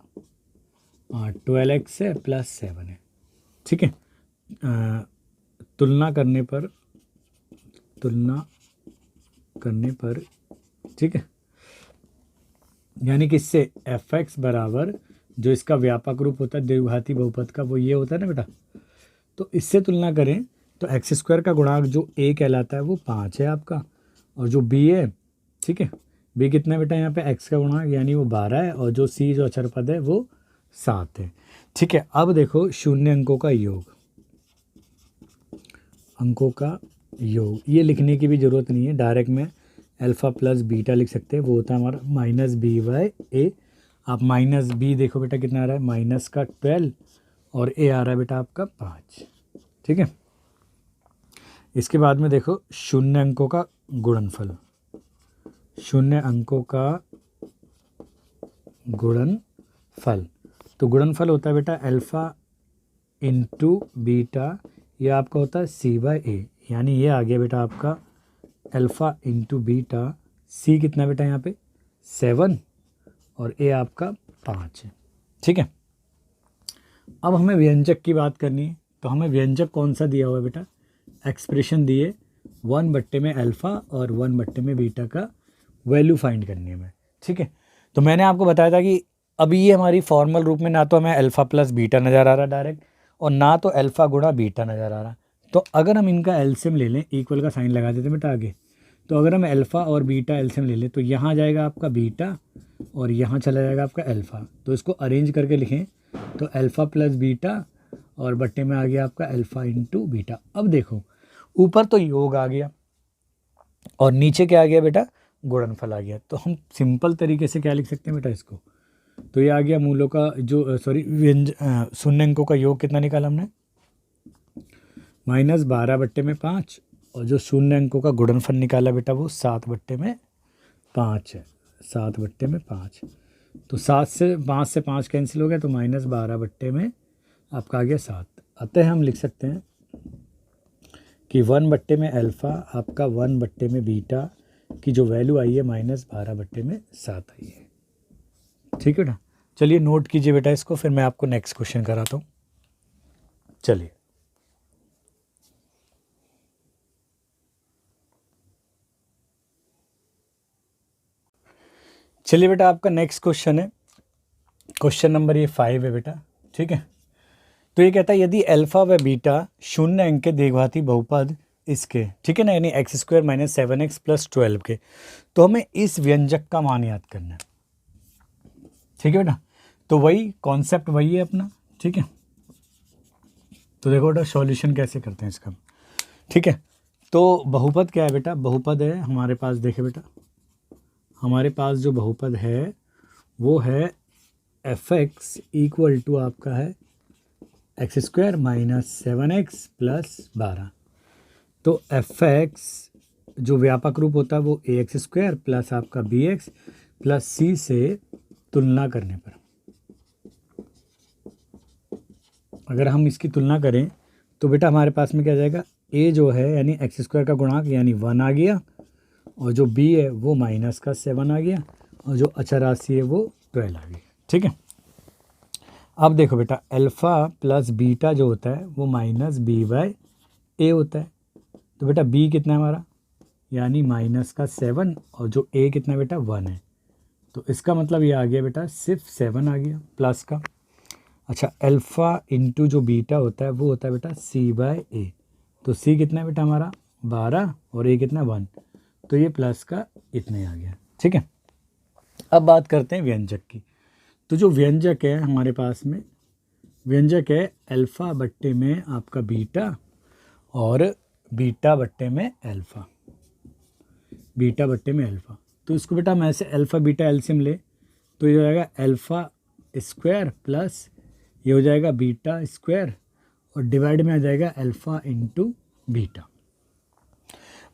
12x है प्लस 7 है। ठीक है, तुलना करने पर, ठीक है, यानी कि इससे एफ एक्स बराबर, जो इसका व्यापक रूप होता है द्विघाती बहुपद का, वो ये होता है ना बेटा, तो इससे तुलना करें तो एक्स स्क्वायर का गुणांक जो a कहलाता है वो 5 है आपका, और जो b है, ठीक है, b कितना है बेटा, यहाँ पे x का गुणांक यानी वो 12 है, और जो c जो अचर पद है वो 7 है। ठीक है, अब देखो शून्य अंकों का योग, ये लिखने की भी ज़रूरत नहीं है, डायरेक्ट में अल्फ़ा प्लस बीटा लिख सकते हैं, वो होता है हमारा माइनस बी बाई ए। आप माइनस बी देखो बेटा कितना आ रहा है, माइनस का 12, और ए आ रहा है बेटा आपका 5। ठीक है, इसके बाद में देखो शून्य अंकों का गुणनफल, तो गुणनफल होता है बेटा अल्फ़ा इंटू बीटा, ये आपका होता है सी बाई ए, यानी ये आ गया बेटा आपका अल्फ़ा इंटू बीटा, सी कितना बेटा यहाँ पे 7, और ए आपका 5 है। ठीक है, अब हमें व्यंजक की बात करनी है, तो हमें व्यंजक कौन सा दिया हुआ है बेटा, एक्सप्रेशन दिए 1/में अल्फ़ा और 1/में बीटा का वैल्यू फाइंड करनी है हमें। ठीक है, तो मैंने आपको बताया था कि अभी ये हमारी फॉर्मल रूप में ना तो हमें अल्फ़ा प्लस बीटा नज़र आ रहा डायरेक्ट, और ना तो अल्फ़ा गुणा बीटा नज़र आ रहा। तो अगर हम इनका एलसीएम ले लें, इक्वल का साइन लगा देते हैं बेटा आगे, तो अगर हम अल्फ़ा और बीटा एलसीएम ले लें तो यहाँ जाएगा आपका बीटा, और यहाँ चला जाएगा आपका अल्फ़ा। तो इसको अरेंज करके लिखें तो अल्फ़ा प्लस बीटा, और बट्टे में आ गया आपका अल्फ़ा इंटू बीटा। अब देखो ऊपर तो योग आ गया, और नीचे क्या आ गया बेटा, गुणनफल आ गया। तो हम सिंपल तरीके से क्या लिख सकते हैं बेटा इसको, तो ये आ गया मूलों का जो शून्य अंकों का योग कितना निकाला हमने, -12/5, और जो शून्य अंकों का गुणनफल निकाला बेटा वो 7/5 है, 7/5। तो 5 से 5 कैंसिल हो गया, तो -12 में आपका आ गया 7। अतः हम लिख सकते हैं कि 1 में अल्फ़ा आपका 1 में बीटा की जो वैल्यू आई है -12/7 आई है। ठीक है बेटा, चलिए नोट कीजिए बेटा इसको, फिर मैं आपको नेक्स्ट क्वेश्चन कराता हूँ। चलिए बेटा, आपका नेक्स्ट क्वेश्चन है, क्वेश्चन नंबर ये 5 है बेटा। ठीक है, तो ये कहता है यदि अल्फ़ा व बीटा शून्य अंक के द्विघाती बहुपद इसके, ठीक है ना, यानी x square minus 7x plus 12 के, तो हमें इस व्यंजक का मान याद करना है। ठीक है बेटा, तो वही कॉन्सेप्ट वही है अपना। ठीक है, तो देखो बेटा सॉल्यूशन कैसे करते हैं इसका, ठीक है। तो बहुपद क्या है बेटा, बहुपद है हमारे पास, देखे बेटा हमारे पास जो बहुपद है वो है एफ एक्स इक्वल टू आपका है x square minus 7x plus 12। तो एफ एक्स जो व्यापक रूप होता है वो ए एक्स स्क्वायर प्लस आपका बी एक्स प्लस सी से तुलना करने पर, अगर हम इसकी तुलना करें तो बेटा हमारे पास में क्या जाएगा, ए जो है यानी एक्स स्क्वायर का गुणांक यानी 1 आ गया, और जो बी है वो माइनस का 7 आ गया, और जो अचर राशि है वो 12 आ गई, ठीक है। अब देखो बेटा अल्फ़ा प्लस बीटा जो होता है वो माइनस बी बाय ए होता है। तो बेटा बी कितना है हमारा, यानी माइनस का 7, और जो ए कितना बेटा 1 है। तो इसका मतलब ये आ गया बेटा सिर्फ 7 आ गया प्लस का। अच्छा अल्फ़ा इंटू जो बीटा होता है वो होता है बेटा सी बाय ए। तो सी कितना है बेटा हमारा 12, और ए कितना 1, तो ये प्लस का इतने आ गया, ठीक है। अब बात करते हैं व्यंजक की। तो जो व्यंजक है हमारे पास में, व्यंजक है अल्फ़ा बट्टे में आपका बीटा और बीटा बट्टे में अल्फ़ा, बीटा बट्टे में अल्फ़ा। तो इसको बेटा हम ऐसे अल्फ़ा बीटा एलसीएम ले तो ये हो जाएगा अल्फ़ा स्क्वायर प्लस ये हो जाएगा बीटा स्क्वायर, और डिवाइड में आ जाएगा अल्फ़ा इंटू बीटा।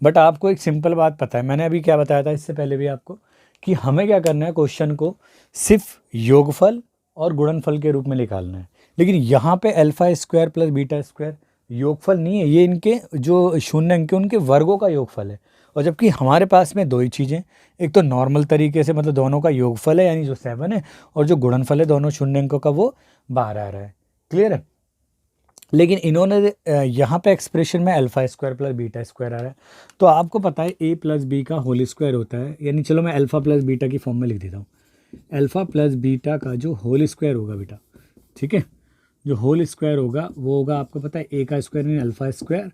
बट आपको एक सिंपल बात पता है, मैंने अभी क्या बताया था इससे पहले भी आपको, कि हमें क्या करना है, क्वेश्चन को सिर्फ योगफल और गुणनफल के रूप में निकालना है। लेकिन यहाँ पे alpha square plus beta square योगफल नहीं है, ये इनके जो शून्य अंक है उनके वर्गों का योगफल है। और जबकि हमारे पास में दो ही चीज़ें, एक तो नॉर्मल तरीके से मतलब दोनों का योगफल है यानी जो 7 है, और जो गुणनफल है दोनों शून्य अंकों का वो 12 आ रहा है, क्लियर है। लेकिन इन्होंने यहाँ पे एक्सप्रेशन में alpha square plus beta square आ रहा है। तो आपको पता है ए प्लस बी का होल स्क्वायर होता है, यानी चलो मैं अल्फ़ा प्लस बीटा की फॉर्म में लिख देता हूँ। अल्फ़ा प्लस बीटा का जो होल स्क्वायर होगा बेटा, ठीक है, जो होल स्क्वायर होगा वो होगा आपको पता है ए का स्क्वायर यानी alpha square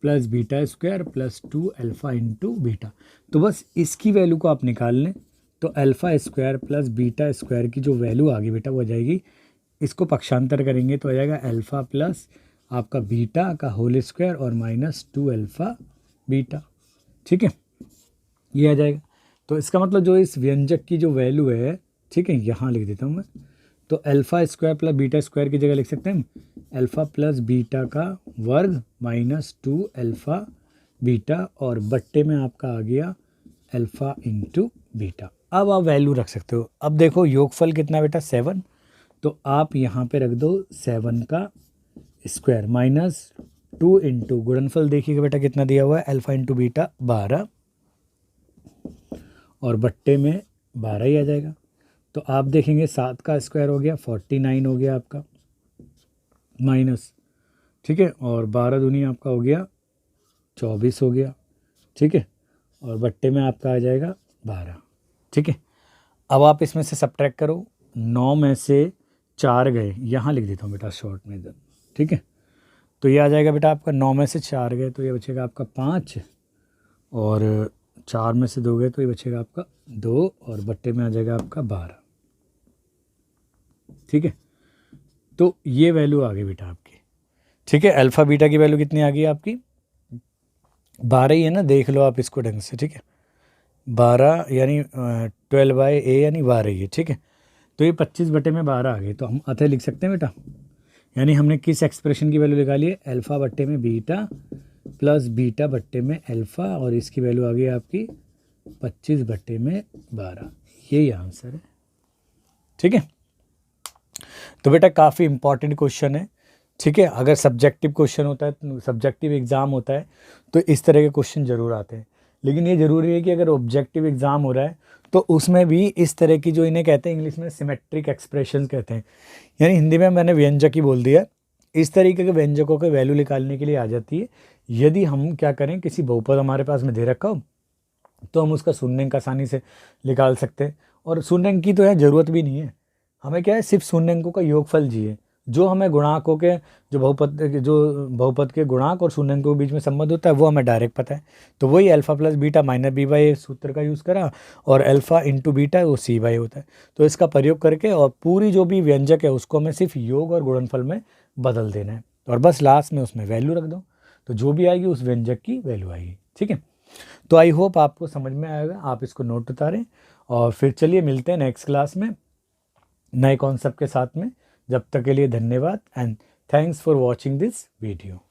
plus beta square plus 2 alpha into beta. तो बस इसकी वैल्यू को आप निकाल लें तो alpha square plus beta square की जो वैल्यू आ गई बेटा वो आ जाएगी, इसको पक्षांतर करेंगे तो आ जाएगा अल्फ़ा प्लस आपका बीटा का होल स्क्वायर और माइनस 2 अल्फ़ा बीटा, ठीक है, ये आ जाएगा। तो इसका मतलब जो इस व्यंजक की जो वैल्यू है, ठीक है, यहाँ लिख देता हूँ मैं, तो alpha square plus beta square की जगह लिख सकते हैं अल्फ़ा प्लस बीटा का वर्ग माइनस 2 अल्फ़ा बीटा, और बट्टे में आपका आ गया अल्फ़ा इंटू बीटा। अब आप वैल्यू रख सकते हो। अब देखो योगफल कितना बेटा 7, तो आप यहाँ पे रख दो 7 का स्क्वायर माइनस 2 इंटू गुणनफल देखिएगा बेटा कितना दिया हुआ है अल्फ़ा इंटू बीटा 12, और बट्टे में 12 ही आ जाएगा। तो आप देखेंगे 7 का स्क्वायर हो गया 49 हो गया आपका माइनस, ठीक है, और 12 दूनी आपका हो गया 24 हो गया, ठीक है, और बट्टे में आपका आ जाएगा 12, ठीक है। अब आप इसमें से सब्ट्रैक्ट करो, 9 में से 4 गए, यहाँ लिख देता हूँ बेटा शॉर्ट में इधर, ठीक है। तो ये आ जाएगा बेटा आपका 9 में से 4 गए तो ये बचेगा आपका 5, और 4 में से 2 गए तो ये बचेगा आपका 2, और बट्टे में आ जाएगा आपका 12, ठीक है। तो ये वैल्यू आ गई बेटा आपकी, ठीक है। अल्फ़ा बीटा की वैल्यू कितनी आ गई आपकी 12 ही है ना, देख लो आप इसको ढंग से, ठीक है, 12 यानी 12 बाई ए यानी 12 ही है, ठीक है। तो ये 25 बटे में 12 आ गई, तो हम अतः लिख सकते हैं बेटा, यानी हमने किस एक्सप्रेशन की वैल्यू निकाली है, अल्फ़ा बट्टे में बीटा प्लस बीटा बट्टे में अल्फ़ा, और इसकी वैल्यू आ गई आपकी 25 बट्टे में 12, यही आंसर है, ठीक है। तो बेटा काफ़ी इंपॉर्टेंट क्वेश्चन है, ठीक है। अगर सब्जेक्टिव क्वेश्चन होता है, सब्जेक्टिव एग्ज़ाम होता है तो इस तरह के क्वेश्चन ज़रूर आते हैं। लेकिन ये ज़रूरी है कि अगर ऑब्जेक्टिव एग्ज़ाम हो रहा है तो उसमें भी इस तरह की जो इन्हें कहते हैं इंग्लिश में सिमेट्रिक एक्सप्रेशन कहते हैं, यानी हिंदी में मैंने व्यंजक ही बोल दिया, इस तरीके के व्यंजकों के वैल्यू निकालने के लिए आ जाती है। यदि हम क्या करें, किसी बहुपद हमारे पास में दे रखा हो तो हम उसका शून्य अंक आसानी से निकाल सकते हैं, और शून्य अंक की तो है ज़रूरत भी नहीं है, हमें क्या है सिर्फ शून्य अंकों का योगफल चाहिए। जो हमें गुणांकों के जो बहुपद के गुणांक और शून्य अंकों के बीच में संबंध होता है वो हमें डायरेक्ट पता है। तो वही alpha plus beta minus B by A सूत्र का यूज़ करा, और अल्फ़ा इंटू बीटा वो सी बाई होता है। तो इसका प्रयोग करके और पूरी जो भी व्यंजक है उसको हमें सिर्फ योग और गुणनफल में बदल देना है। और बस लास्ट में उसमें वैल्यू रख दो, तो जो भी आएगी उस व्यंजक की वैल्यू आएगी। ठीक है, तो आई होप आपको समझ में आएगा, आप इसको नोट उतारें और फिर चलिए मिलते हैं नेक्स्ट क्लास में नए कॉन्सेप्ट के साथ में। जब तक के लिए धन्यवाद and thanks for watching this video.